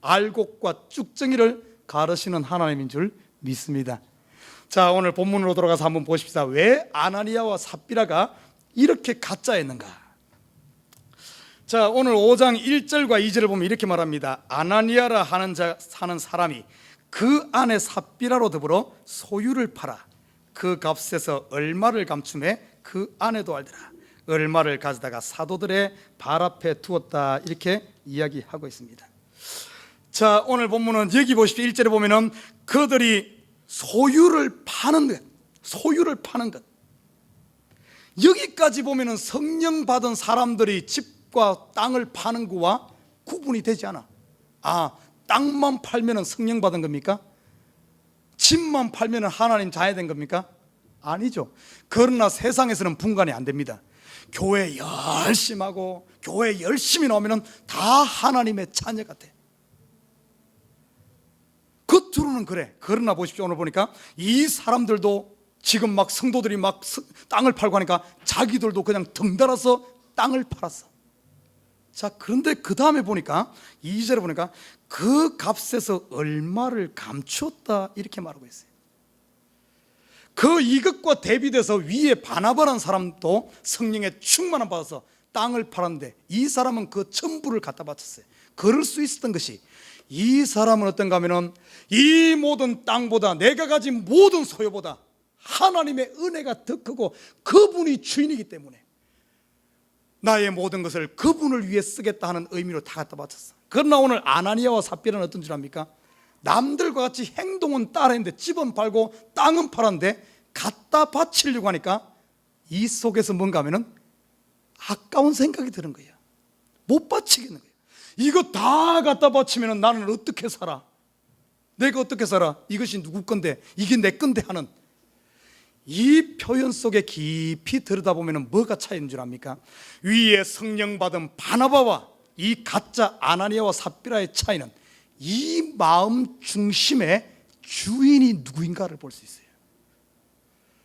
알곡과 쭉정이를 가르시는 하나님인 줄 믿습니다. 자, 오늘 본문으로 돌아가서 한번 보십시다. 왜 아나니아와 삽비라가 이렇게 가짜였는가? 자, 오늘 5장 1절과 2절을 보면 이렇게 말합니다. 아나니아라 하는 사람이 그 안에 삽비라로 더불어 소유를 팔아 그 값에서 얼마를 감춤해 그 아내도 알더라. 얼마를 가져다가 사도들의 발 앞에 두었다. 이렇게 이야기하고 있습니다. 자, 오늘 본문은 여기 보십시오. 1절에 보면은 그들이 소유를 파는 것, 소유를 파는 것. 여기까지 보면은 성령 받은 사람들이 집과 땅을 파는 거와 구분이 되지 않아. 땅만 팔면은 성령 받은 겁니까? 집만 팔면은 하나님 자녀된 겁니까? 아니죠. 그러나 세상에서는 분간이 안 됩니다. 교회 열심히 하고 교회 열심히 나오면은 다 하나님의 자녀 같아. 겉으로는 그래. 그러나 보십시오. 오늘 보니까 이 사람들도 지금 막 성도들이 막 땅을 팔고 하니까 자기들도 그냥 덩달아서 땅을 팔았어. 자, 그런데 그 다음에 보니까 2절에 보니까 그 값에서 얼마를 감추었다. 이렇게 말하고 있어요. 그 이것과 대비돼서 위에 바나바라는 사람도 성령의 충만함 받아서 땅을 팔았는데, 이 사람은 그 전부를 갖다 바쳤어요. 그럴 수 있었던 것이, 이 사람은 어떤가 하면은 이 모든 땅보다, 내가 가진 모든 소유보다 하나님의 은혜가 더 크고 그분이 주인이기 때문에 나의 모든 것을 그분을 위해 쓰겠다 하는 의미로 다 갖다 바쳤어. 그러나 오늘 아나니아와 삽비라는 어떤 줄 압니까? 남들과 같이 행동은 따라했는데 집은 팔고 땅은 팔았는데 갖다 바치려고 하니까 이 속에서 뭔가 하면은 아까운 생각이 드는 거예요. 못 바치겠는 거예요. 이거 다 갖다 바치면 나는 어떻게 살아? 내가 어떻게 살아? 이것이 누구 건데? 이게 내 건데? 하는 이 표현 속에 깊이 들여다보면 뭐가 차이인 줄 압니까? 위에 성령 받은 바나바와 이 가짜 아나니아와 삽비라의 차이는 이 마음 중심의 주인이 누구인가를 볼 수 있어요.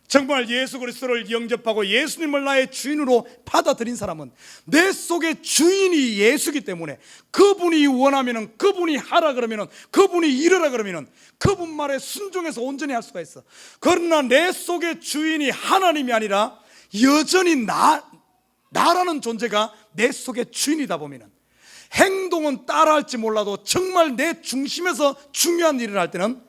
정말 예수 그리스도를 영접하고 예수님을 나의 주인으로 받아들인 사람은 내 속에 주인이 예수기 때문에 그분이 원하면은, 그분이 하라 그러면은, 그분이 이르라 그러면은 그분 말에 순종해서 온전히 할 수가 있어. 그러나 내 속에 주인이 하나님이 아니라 여전히 나라는 존재가 내 속에 주인이다 보면은 행동은 따라할지 몰라도 정말 내 중심에서 중요한 일을 할 때는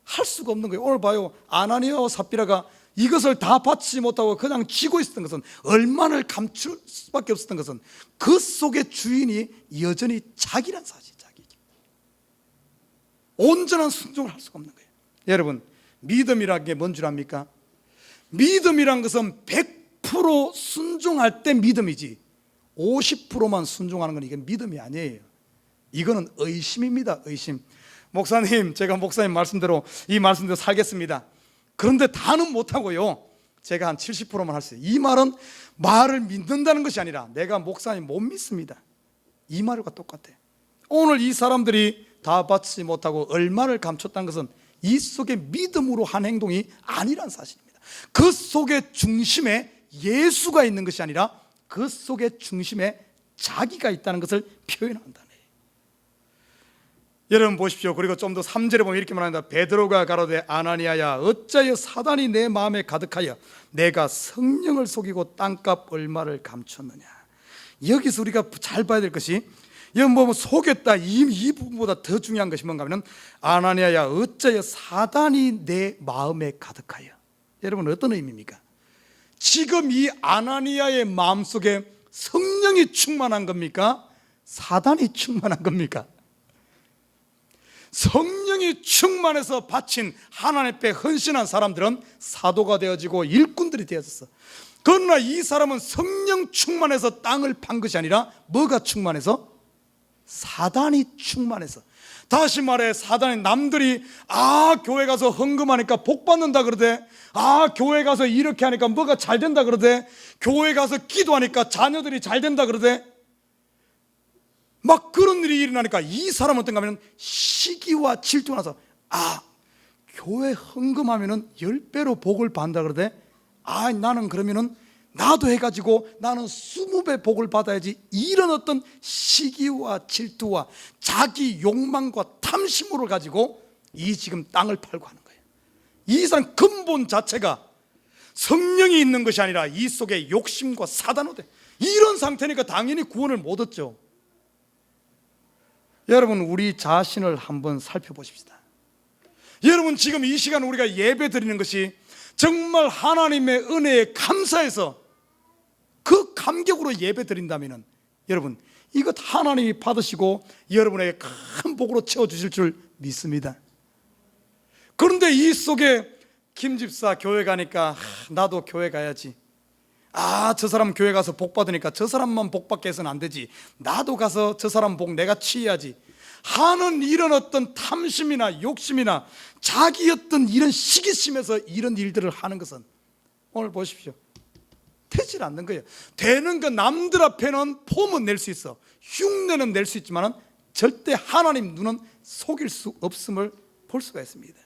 할 수가 없는 거예요. 오늘 봐요. 아나니아와 삽비라가 이것을 다 바치지 못하고 그냥 쥐고 있었던 것은, 얼마를 감출 수밖에 없었던 것은 그 속의 주인이 여전히 자기란 사실, 자기죠. 온전한 순종을 할 수가 없는 거예요. 여러분, 믿음이란 게 뭔 줄 압니까? 믿음이란 것은 100% 순종할 때 믿음이지 50%만 순종하는 건 이게 믿음이 아니에요. 이거는 의심입니다. 의심. 목사님, 제가 목사님 말씀대로 이 말씀대로 살겠습니다. 그런데 다는 못하고요, 제가 한 70%만 할 수 있어요. 이 말은 말을 믿는다는 것이 아니라 내가 목사님 못 믿습니다, 이 말과 똑같아. 오늘 이 사람들이 다 받지 못하고 얼마를 감췄다는 것은 이 속에 믿음으로 한 행동이 아니란 사실입니다. 그 속에 중심에 예수가 있는 것이 아니라 그 속에 중심에 자기가 있다는 것을 표현한다. 여러분 보십시오. 그리고 좀 더 3절에 보면 이렇게 말합니다. 베드로가 가로되 아나니아야, 어찌하여 사단이 내 마음에 가득하여 내가 성령을 속이고 땅값 얼마를 감췄느냐. 여기서 우리가 잘 봐야 될 것이, 여기 뭐 속였다, 이 부분보다 더 중요한 것이 뭔가 하면, 아나니아야 어찌하여 사단이 내 마음에 가득하여. 여러분 어떤 의미입니까? 지금 이 아나니아의 마음속에 성령이 충만한 겁니까? 사단이 충만한 겁니까? 성령이 충만해서 바친 하나님 앞에 헌신한 사람들은 사도가 되어지고 일꾼들이 되어졌어. 그러나 이 사람은 성령 충만해서 땅을 판 것이 아니라 뭐가 충만해서? 사단이 충만해서. 다시 말해, 사단이 남들이 교회 가서 헌금하니까 복 받는다 그러대, 교회 가서 이렇게 하니까 뭐가 잘 된다 그러대, 교회 가서 기도하니까 자녀들이 잘 된다 그러대, 막 그런 일이 일어나니까 이 사람은 어떤가 하면 시기와 질투가 나서 교회 헌금하면은 10배로 복을 받는다 그러대, 나는 그러면은 나도 해가지고 나는 20배 복을 받아야지. 이런 어떤 시기와 질투와 자기 욕망과 탐심으로 가지고 이 지금 땅을 팔고 하는 거예요. 이 사람 근본 자체가 성령이 있는 것이 아니라 이 속에 욕심과 사단으로 이런 상태니까 당연히 구원을 못 얻죠. 여러분, 우리 자신을 한번 살펴보십시다. 여러분, 지금 이 시간 우리가 예배 드리는 것이 정말 하나님의 은혜에 감사해서 그 감격으로 예배 드린다면 여러분, 이것 하나님이 받으시고 여러분에게 큰 복으로 채워주실 줄 믿습니다. 그런데 이 속에 김 집사 교회 가니까 나도 교회 가야지, 저 사람 교회 가서 복 받으니까 저 사람만 복 받게 해서는 안 되지, 나도 가서 저 사람 복 내가 취해야지 하는 이런 어떤 탐심이나 욕심이나 자기 어떤 이런 시기심에서 이런 일들을 하는 것은 오늘 보십시오, 되질 않는 거예요. 되는 거 남들 앞에는 폼은 낼 수 있어, 흉내는 낼 수 있지만 절대 하나님 눈은 속일 수 없음을 볼 수가 있습니다.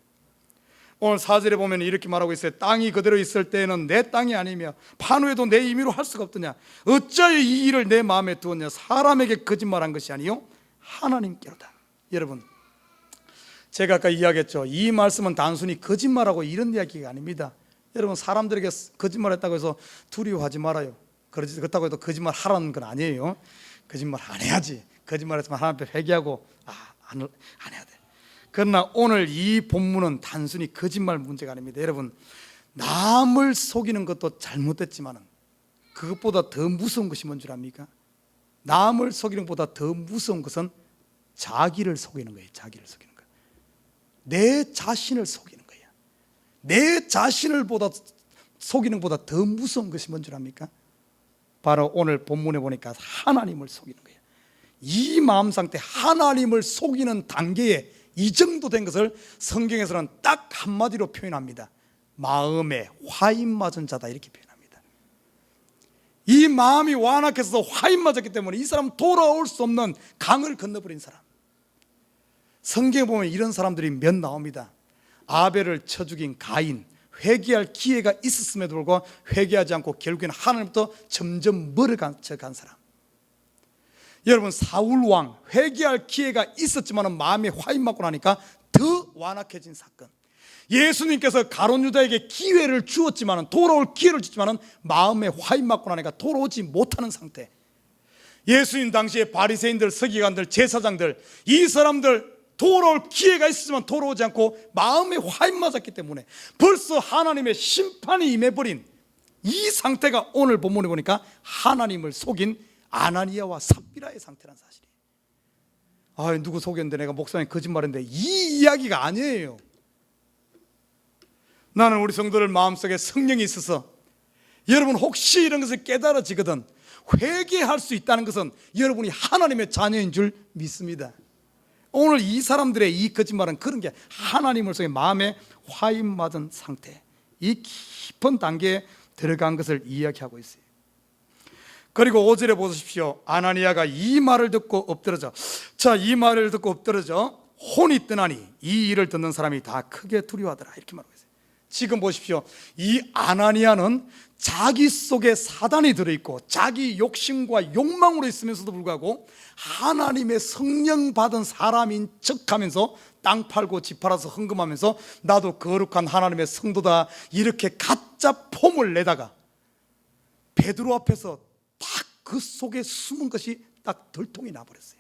오늘 4절에 보면 이렇게 말하고 있어요. 땅이 그대로 있을 때에는 내 땅이 아니며 판 후에도 내 임의로 할 수가 없더냐. 어찌하여 이 일을 내 마음에 두었냐. 사람에게 거짓말한 것이 아니요 하나님께로다. 여러분, 제가 아까 이야기했죠. 이 말씀은 단순히 거짓말하고 이런 이야기가 아닙니다. 여러분, 사람들에게 거짓말했다고 해서 두려워하지 말아요. 그렇다고 해도 거짓말 하라는 건 아니에요. 거짓말 안 해야지. 거짓말했으면 하나님 앞에 회개하고 안 해야 돼. 그러나 오늘 이 본문은 단순히 거짓말 문제가 아닙니다. 여러분, 남을 속이는 것도 잘못됐지만 그것보다 더 무서운 것이 뭔 줄 압니까? 남을 속이는 것보다 더 무서운 것은 자기를 속이는 거예요. 자기를 속이는 거예요. 내 자신을 속이는 거예요. 내 자신을 속이는 것보다 더 무서운 것이 뭔 줄 압니까? 바로 오늘 본문에 보니까 하나님을 속이는 거예요. 이 마음 상태, 하나님을 속이는 단계에 이 정도 된 것을 성경에서는 딱 한마디로 표현합니다. 마음에 화인 맞은 자다, 이렇게 표현합니다. 이 마음이 완악해서 화인 맞았기 때문에 이 사람 돌아올 수 없는 강을 건너버린 사람. 성경에 보면 이런 사람들이 몇 나옵니다. 아벨을 쳐 죽인 가인, 회개할 기회가 있었음에도 불구하고 회개하지 않고 결국에는 하나님부터 점점 멀어간 사람. 여러분, 사울 왕 회개할 기회가 있었지만 마음에 화인 맞고 나니까 더 완악해진 사건. 예수님께서 가룟 유다에게 기회를 주었지만, 돌아올 기회를 줬지만 마음에 화인 맞고 나니까 돌아오지 못하는 상태. 예수님 당시에 바리새인들, 서기관들, 제사장들, 이 사람들 돌아올 기회가 있었지만 돌아오지 않고 마음에 화인 맞았기 때문에 벌써 하나님의 심판이 임해버린 이 상태가 오늘 본문에 보니까 하나님을 속인 아나니아와 삽비라의 상태란 사실이에요. 누구 속였는데 내가 목사님 거짓말했는데, 이 이야기가 아니에요. 나는 우리 성도들 마음속에 성령이 있어서 여러분 혹시 이런 것을 깨달아지거든 회개할 수 있다는 것은 여러분이 하나님의 자녀인 줄 믿습니다. 오늘 이 사람들의 이 거짓말은 그런 게 하나님을 속에 마음에 화인 맞은 상태, 이 깊은 단계에 들어간 것을 이야기하고 있어요. 그리고 5절에 보십시오. 아나니아가 이 말을 듣고 엎드러져. 이 말을 듣고 엎드러져 혼이 떠나니 이 일을 듣는 사람이 다 크게 두려워하더라, 이렇게 말하고 있어요. 지금 보십시오. 이 아나니아는 자기 속에 사단이 들어있고 자기 욕심과 욕망으로 있으면서도 불구하고 하나님의 성령 받은 사람인 척하면서 땅 팔고 집 팔아서 헌금하면서 나도 거룩한 하나님의 성도다, 이렇게 가짜 폼을 내다가 베드로 앞에서 딱 그 속에 숨은 것이 딱 들통이 나버렸어요.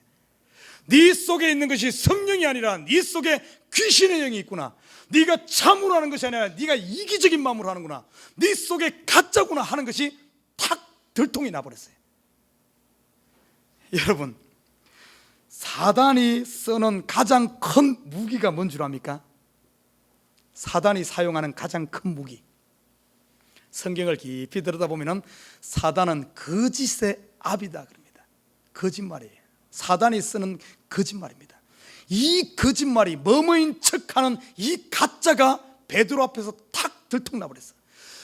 네 속에 있는 것이 성령이 아니라 네 속에 귀신의 영이 있구나. 네가 참으로 하는 것이 아니라 네가 이기적인 마음으로 하는구나. 네 속에 가짜구나 하는 것이 탁 들통이 나버렸어요. 여러분, 사단이 쓰는 가장 큰 무기가 뭔 줄 압니까? 사단이 사용하는 가장 큰 무기, 성경을 깊이 들여다보면 사단은 거짓의 압이다 그럽니다. 거짓말이에요. 사단이 쓰는 거짓말입니다. 이 거짓말이 머무인 척하는 이 가짜가 베드로 앞에서 탁 들통나버렸어요.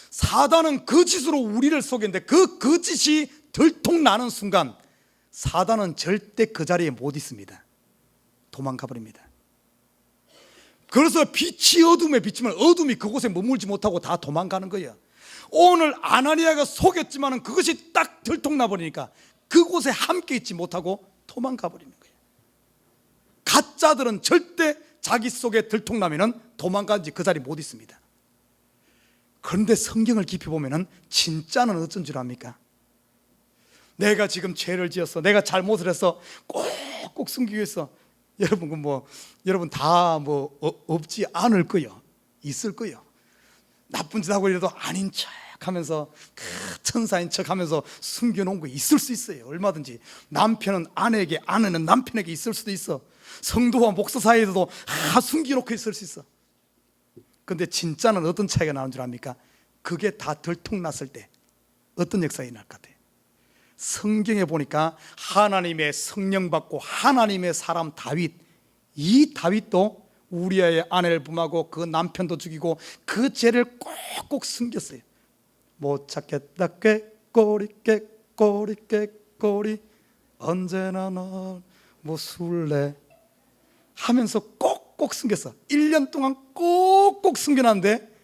사단은 거짓으로 우리를 속였는데 그 거짓이 들통나는 순간 사단은 절대 그 자리에 못 있습니다. 도망가 버립니다. 그래서 빛이 어둠에 비치면 어둠이 그곳에 머물지 못하고 다 도망가는 거예요. 오늘 아나니아가 속였지만 그것이 딱 들통나 버리니까 그곳에 함께 있지 못하고 도망가 버리는 거예요. 가짜들은 절대 자기 속에 들통나면 도망가지 그 자리에 못 있습니다. 그런데 성경을 깊이 보면 진짜는 어쩐 줄 압니까? 내가 지금 죄를 지었어, 내가 잘못을 해서 꼭꼭 숨기기 위해서, 여러분 다 없지 않을 거요. 있을 거요. 나쁜 짓 하고 이래도 아닌 척 하면서 천사인 척 하면서 숨겨놓은 거 있을 수 있어요. 얼마든지. 남편은 아내에게, 아내는 남편에게 있을 수도 있어. 성도와 목사 사이에서도 숨겨놓고 있을 수 있어. 근데 진짜는 어떤 차이가 나는 줄 압니까? 그게 다 들통났을 때 어떤 역사가 일어날 것 같아요? 성경에 보니까 하나님의 성령 받고 하나님의 사람 다윗, 이 다윗도 우리아의 아내를 범하고 그 남편도 죽이고 그 죄를 꼭꼭 숨겼어요. 못 찾겠다 꾀꼬리 꾀꼬리 꾀꼬리 언제나 널 모술래 하면서 꼭꼭 숨겼어. 1년 동안 꼭꼭 숨겨놨는데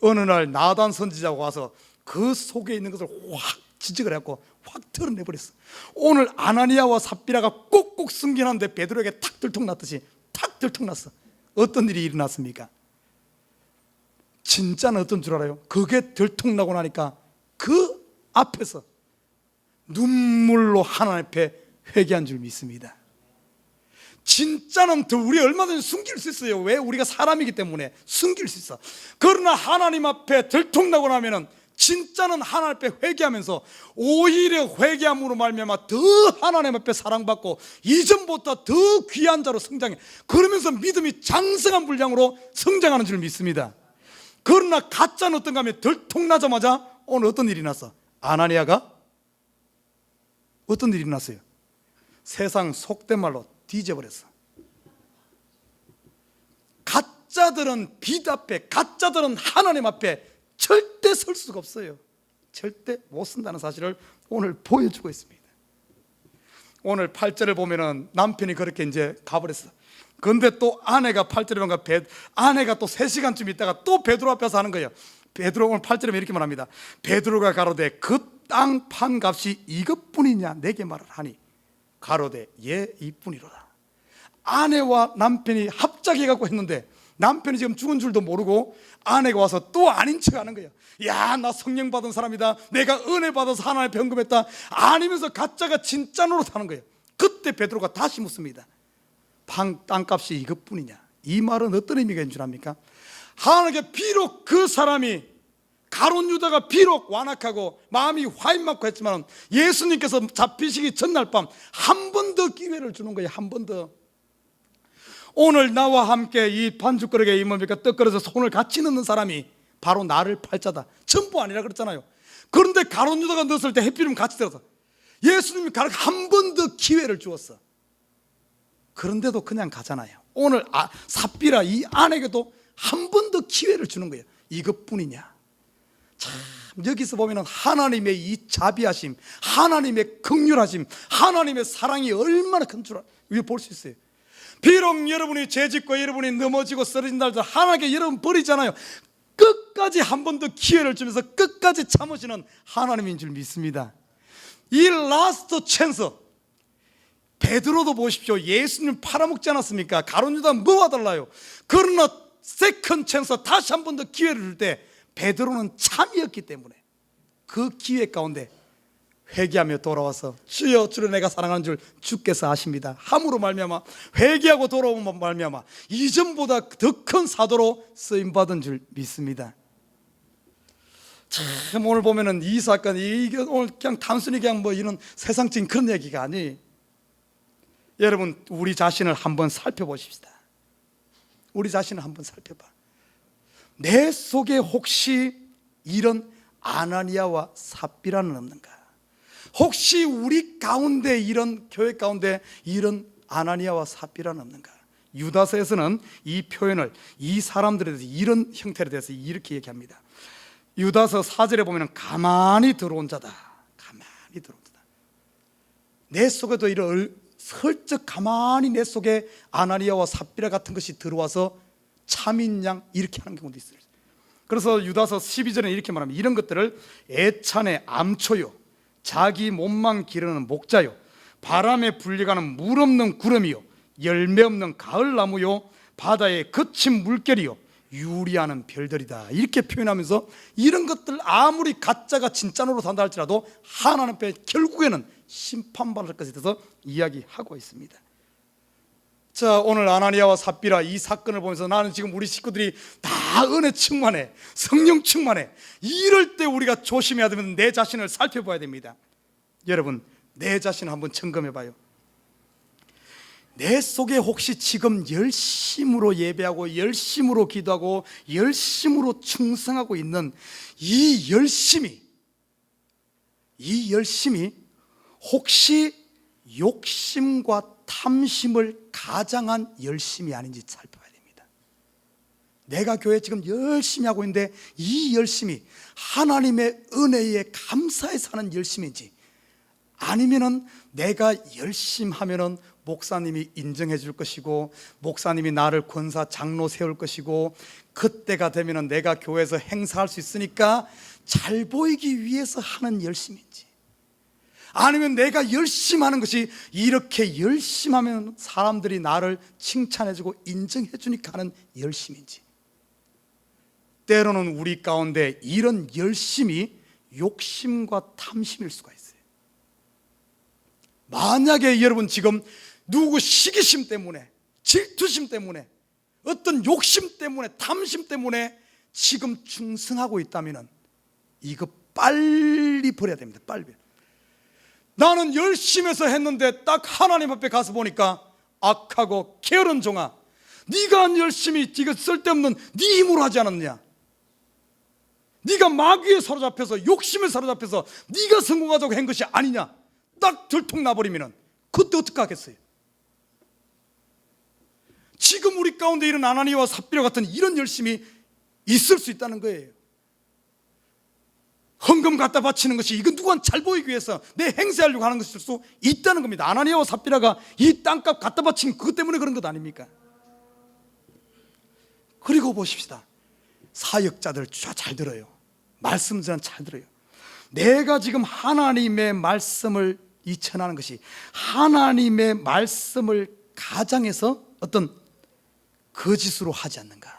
어느 날 나단 선지자가 와서 그 속에 있는 것을 확 지적을 해갖고 확 털어내버렸어. 오늘 아나니아와 삽비라가 꼭꼭 숨겨놨는데 베드로에게 탁 들통났듯이 탁 들통났어. 어떤 일이 일어났습니까? 진짜는 어떤 줄 알아요? 그게 들통나고 나니까 그 앞에서 눈물로 하나님 앞에 회개한 줄 믿습니다. 진짜는 더 우리 얼마든지 숨길 수 있어요. 왜? 우리가 사람이기 때문에 숨길 수 있어. 그러나 하나님 앞에 들통나고 나면은 진짜는 하나님 앞에 회개하면서 오히려 회개함으로 말미암아 더 하나님 앞에 사랑받고 이전보다 더 귀한 자로 성장해. 그러면서 믿음이 장성한 분량으로 성장하는 줄 믿습니다. 그러나 가짜는 어떤가 하면 들통나자마자 오늘 어떤 일이 났어? 아나니아가 어떤 일이 났어요? 세상 속된 말로 뒤져버렸어. 가짜들은 빛 앞에, 가짜들은 하나님 앞에 절대 설 수가 없어요. 절대 못 쓴다는 사실을 오늘 보여주고 있습니다. 오늘 8절을 보면은 남편이 그렇게 이제 가버렸어. 그런데 또 아내가 8절에 보니까 아내가 또 3시간쯤 있다가 또 베드로 앞에서 하는 거예요. 베드로 오늘 8절에 이렇게 말합니다. 베드로가 가로되 그 땅 판 값이 이것뿐이냐 내게 말을 하니 가로되 예 이뿐이로다. 아내와 남편이 합작해 갖고 했는데 남편이 지금 죽은 줄도 모르고 아내가 와서 또 아닌 척 하는 거예요. 야, 나 성령 받은 사람이다, 내가 은혜 받아서 하나님 변금했다, 아니면서 가짜가 진짜 노릇하는 거예요. 그때 베드로가 다시 묻습니다. 땅값이 이것뿐이냐? 이 말은 어떤 의미가 있는 줄 압니까? 하나님께 비록 그 사람이 가룟 유다가 비록 완악하고 마음이 화인 많고 했지만 예수님께서 잡히시기 전날 밤 한 번 더 기회를 주는 거예요. 한 번 더. 오늘 나와 함께 이 반죽그릇에 이 뭡니까 떡그릇에 손을 같이 넣는 사람이 바로 나를 팔자다. 전부 아니라 그랬잖아요. 그런데 가룟 유다가 넣었을 때 해피름 같이 들어서 예수님이 한 번 더 기회를 주었어. 그런데도 그냥 가잖아요. 오늘 삽비라 이 아내에게도 한 번 더 기회를 주는 거예요. 이것뿐이냐? 참 여기서 보면 하나님의 이 자비하심, 하나님의 긍휼하심, 하나님의 사랑이 얼마나 큰 줄 볼 수 있어요. 비록 여러분이 죄짓고 여러분이 넘어지고 쓰러진 날도 하나님께 여러분 버리잖아요. 끝까지 한 번 더 기회를 주면서 끝까지 참으시는 하나님인 줄 믿습니다. 이 라스트 찬스, 베드로도 보십시오. 예수님 팔아먹지 않았습니까? 가룟 유다 뭐와 달라요? 그러나 세컨 찬스, 다시 한 번 더 기회를 줄 때 베드로는 참이었기 때문에 그 기회 가운데 회개하며 돌아와서 주여 주를 내가 사랑하는 줄 주께서 아십니다. 함으로 말미암아 회개하고 돌아오면 말미암아 이전보다 더 큰 사도로 쓰임받은 줄 믿습니다. 참 오늘 보면은 이 사건 이게 오늘 그냥 단순히 그냥 뭐 이런 세상적인 그런 얘기가 아니. 여러분 우리 자신을 한번 살펴보십시다. 우리 자신을 한번 살펴봐. 내 속에 혹시 이런 아나니아와 삽비라는 없는가? 혹시 우리 가운데 이런 교회 가운데 이런 아나니아와 삽비라는 없는가? 유다서에서는 이 표현을 이 사람들에 대해서 이런 형태에 대해서 이렇게 얘기합니다. 유다서 4절에 보면 가만히 들어온 자다. 가만히 들어온 자다. 내 속에도 이런 슬쩍 가만히 내 속에 아나니아와 삽비라 같은 것이 들어와서 참인 양 이렇게 하는 경우도 있어요. 그래서 유다서 12절에 이렇게 말합니다. 이런 것들을 애찬의 암초요 자기 몸만 기르는 목자요 바람에 불려가는 물 없는 구름이요 열매 없는 가을나무요 바다에 거친 물결이요 유리하는 별들이다. 이렇게 표현하면서 이런 것들 아무리 가짜가 진짜 노릇한다 할지라도 하나님 앞에 결국에는 심판받을 것에 대해서 이야기하고 있습니다. 자, 오늘 아나니아와 삽비라 이 사건을 보면서 나는 지금 우리 식구들이 다 은혜 충만해, 성령 충만해. 이럴 때 우리가 조심해야 되면 내 자신을 살펴봐야 됩니다. 여러분 내 자신을 한번 점검해봐요. 내 속에 혹시 지금 열심으로 예배하고 열심으로 기도하고 열심으로 충성하고 있는 이 열심이 혹시 욕심과 탐심을 가장한 열심이 아닌지 살펴봐야 됩니다. 내가 교회 지금 열심히 하고 있는데 이 열심이 하나님의 은혜에 감사해서 하는 열심인지, 아니면은 내가 열심히 하면은 목사님이 인정해 줄 것이고 목사님이 나를 권사 장로 세울 것이고 그때가 되면은 내가 교회에서 행사할 수 있으니까 잘 보이기 위해서 하는 열심인지, 아니면 내가 열심히 하는 것이 이렇게 열심히 하면 사람들이 나를 칭찬해 주고 인정해 주니까 하는 열심인지. 때로는 우리 가운데 이런 열심이 욕심과 탐심일 수가 있어요. 만약에 여러분 지금 누구 시기심 때문에, 질투심 때문에, 어떤 욕심 때문에, 탐심 때문에 지금 충성하고 있다면 이거 빨리 버려야 됩니다. 빨리. 나는 열심히 해서 했는데 딱 하나님 앞에 가서 보니까 악하고 게으른 종아, 네가 열심히 네가 쓸데없는 네 힘으로 하지 않았느냐? 네가 마귀에 사로잡혀서 욕심에 사로잡혀서 네가 성공하자고 한 것이 아니냐? 딱 들통나버리면 그때 어떻게 하겠어요? 지금 우리 가운데 이런 아나니아와 삽비라 같은 이런 열심이 있을 수 있다는 거예요. 헌금 갖다 바치는 것이 이건 누구한 잘 보이기 위해서 내 행세하려고 하는 것일 수 있다는 겁니다. 아나니아와 삽비라가 이 땅값 갖다 바친 그것 때문에 그런 것 아닙니까? 그리고 보십시다. 사역자들 잘 들어요. 말씀 잘 들어요. 내가 지금 하나님의 말씀을 전하는 것이 하나님의 말씀을 가장해서 어떤 거짓으로 하지 않는가?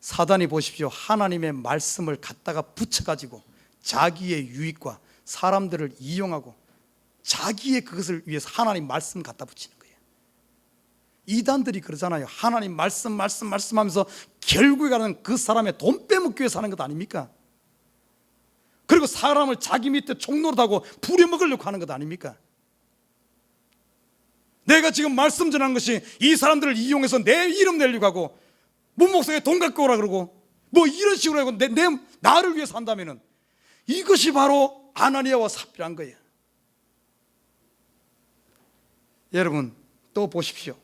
사단이 보십시오. 하나님의 말씀을 갖다가 붙여가지고 자기의 유익과 사람들을 이용하고 자기의 그것을 위해서 하나님 말씀 갖다 붙이는 거예요. 이단들이 그러잖아요. 하나님 말씀하면서 결국에 가는 그 사람의 돈 빼먹기 위해서 하는 것 아닙니까? 그리고 사람을 자기 밑에 총노릇하고 부려먹으려고 하는 것 아닙니까? 내가 지금 말씀 전하는 것이 이 사람들을 이용해서 내 이름 내려고 하고 문목사에 돈 갖고 오라 그러고 뭐 이런 식으로 하고 나를 위해서 한다면은 이것이 바로 아나니아와 삽비라는 거예요. 여러분 또 보십시오.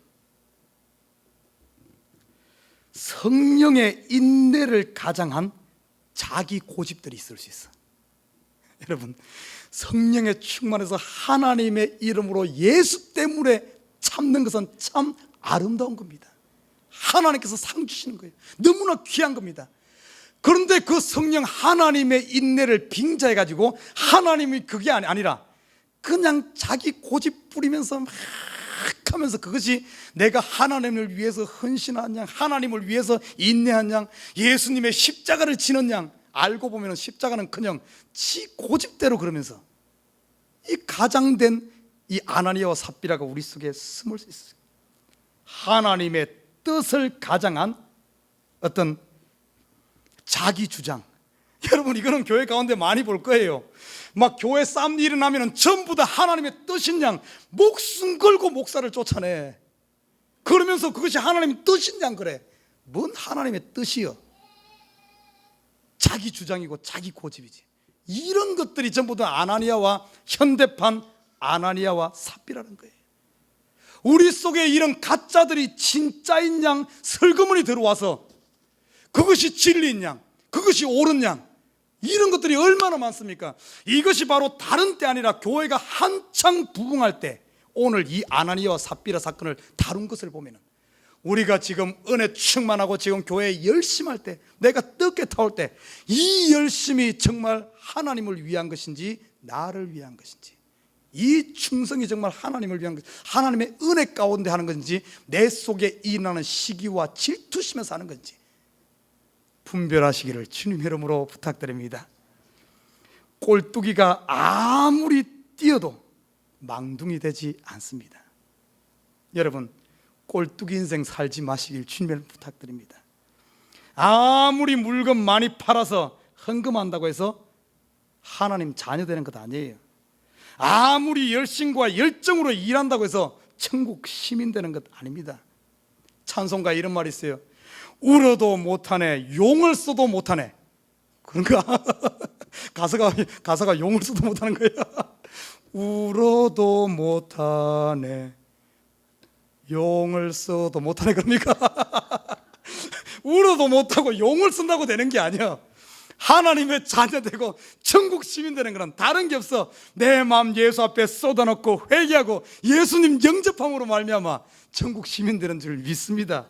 성령의 인내를 가장한 자기 고집들이 있을 수 있어. 여러분 성령에 충만해서 하나님의 이름으로 예수 때문에 참는 것은 참 아름다운 겁니다. 하나님께서 상 주시는 거예요. 너무나 귀한 겁니다. 그런데 그 성령 하나님의 인내를 빙자해 가지고 하나님이 그게 아니라 그냥 자기 고집 부리면서 막 하면서 그것이 내가 하나님을 위해서 헌신한 양, 하나님을 위해서 인내한 양, 예수님의 십자가를 지는 양, 알고 보면 십자가는 그냥 지 고집대로 그러면서 이 가장된 이 아나니아와 삽비라가 우리 속에 숨을 수 있어요. 하나님의 뜻을 가장한 어떤 자기 주장. 여러분, 이거는 교회 가운데 많이 볼 거예요. 막 교회 싸움 일어나면 전부 다 하나님의 뜻인 양 목숨 걸고 목사를 쫓아내. 그러면서 그것이 하나님의 뜻인 양 그래. 뭔 하나님의 뜻이요? 자기 주장이고 자기 고집이지. 이런 것들이 전부 다 아나니아와 현대판 아나니아와 삽비라는 거예요. 우리 속에 이런 가짜들이 진짜인 양 설거문이 들어와서 그것이 진리인 양, 그것이 옳은 양, 이런 것들이 얼마나 많습니까? 이것이 바로 다른 때 아니라 교회가 한창 부흥할 때 오늘 이 아나니아와 삽비라 사건을 다룬 것을 보면 우리가 지금 은혜 충만하고 지금 교회에 열심히 할 때, 내가 뜨겁게 타올 때 이 열심이 정말 하나님을 위한 것인지 나를 위한 것인지, 이 충성이 정말 하나님을 위한 것, 하나님의 은혜 가운데 하는 건지 내 속에 일어나는 시기와 질투심에서 하는 건지 분별하시기를 주님의 이름으로 부탁드립니다. 꼴뚜기가 아무리 뛰어도 망둥이 되지 않습니다. 여러분, 꼴뚜기 인생 살지 마시길 주님을 부탁드립니다. 아무리 물건 많이 팔아서 헌금한다고 해서 하나님 자녀 되는 것 아니에요. 아무리 열심과 열정으로 일한다고 해서 천국 시민 되는 것 아닙니다. 찬송가에 이런 말이 있어요. 울어도 못하네, 용을 써도 못하네. 그런가? 가사가 용을 써도 못하는 거예요. 울어도 못하네, 용을 써도 못하네. 그럽니까? 울어도 못하고 용을 쓴다고 되는 게 아니야. 하나님의 자녀 되고 천국 시민 되는 건 다른 게 없어. 내 마음 예수 앞에 쏟아놓고 회개하고 예수님 영접함으로 말미암아 천국 시민 되는 줄 믿습니다.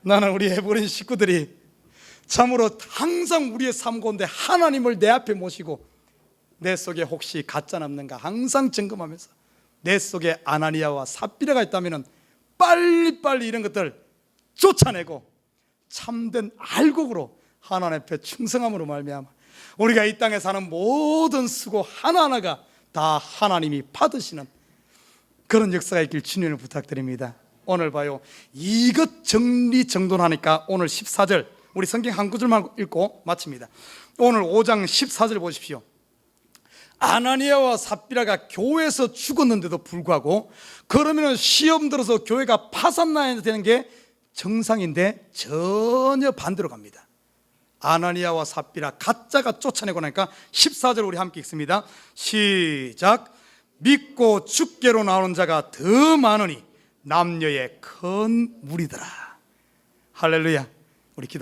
나는 우리 해버린 식구들이 참으로 항상 우리의 삶 가운데 하나님을 내 앞에 모시고 내 속에 혹시 가짜 남는가 항상 점검하면서 내 속에 아나니아와 삽비라가 있다면 빨리빨리 이런 것들 쫓아내고 참된 알곡으로 하나님 앞에 충성함으로 말미암아 우리가 이 땅에 사는 모든 수고 하나하나가 다 하나님이 받으시는 그런 역사가 있길 주님을 부탁드립니다. 오늘 봐요, 이것 정리정돈하니까 오늘 14절 우리 성경 한 구절만 읽고 마칩니다. 오늘 5장 14절 보십시오. 아나니아와 삽비라가 교회에서 죽었는데도 불구하고 그러면 시험 들어서 교회가 파산나야 되는 게 정상인데 전혀 반대로 갑니다. 아나니아와 삽비라 가짜가 쫓아내고 나니까 14절 우리 함께 읽습니다. 시작. 믿고 주께로 나오는 자가 더 많으니 남녀의 큰 무리더라. 할렐루야. 우리 기도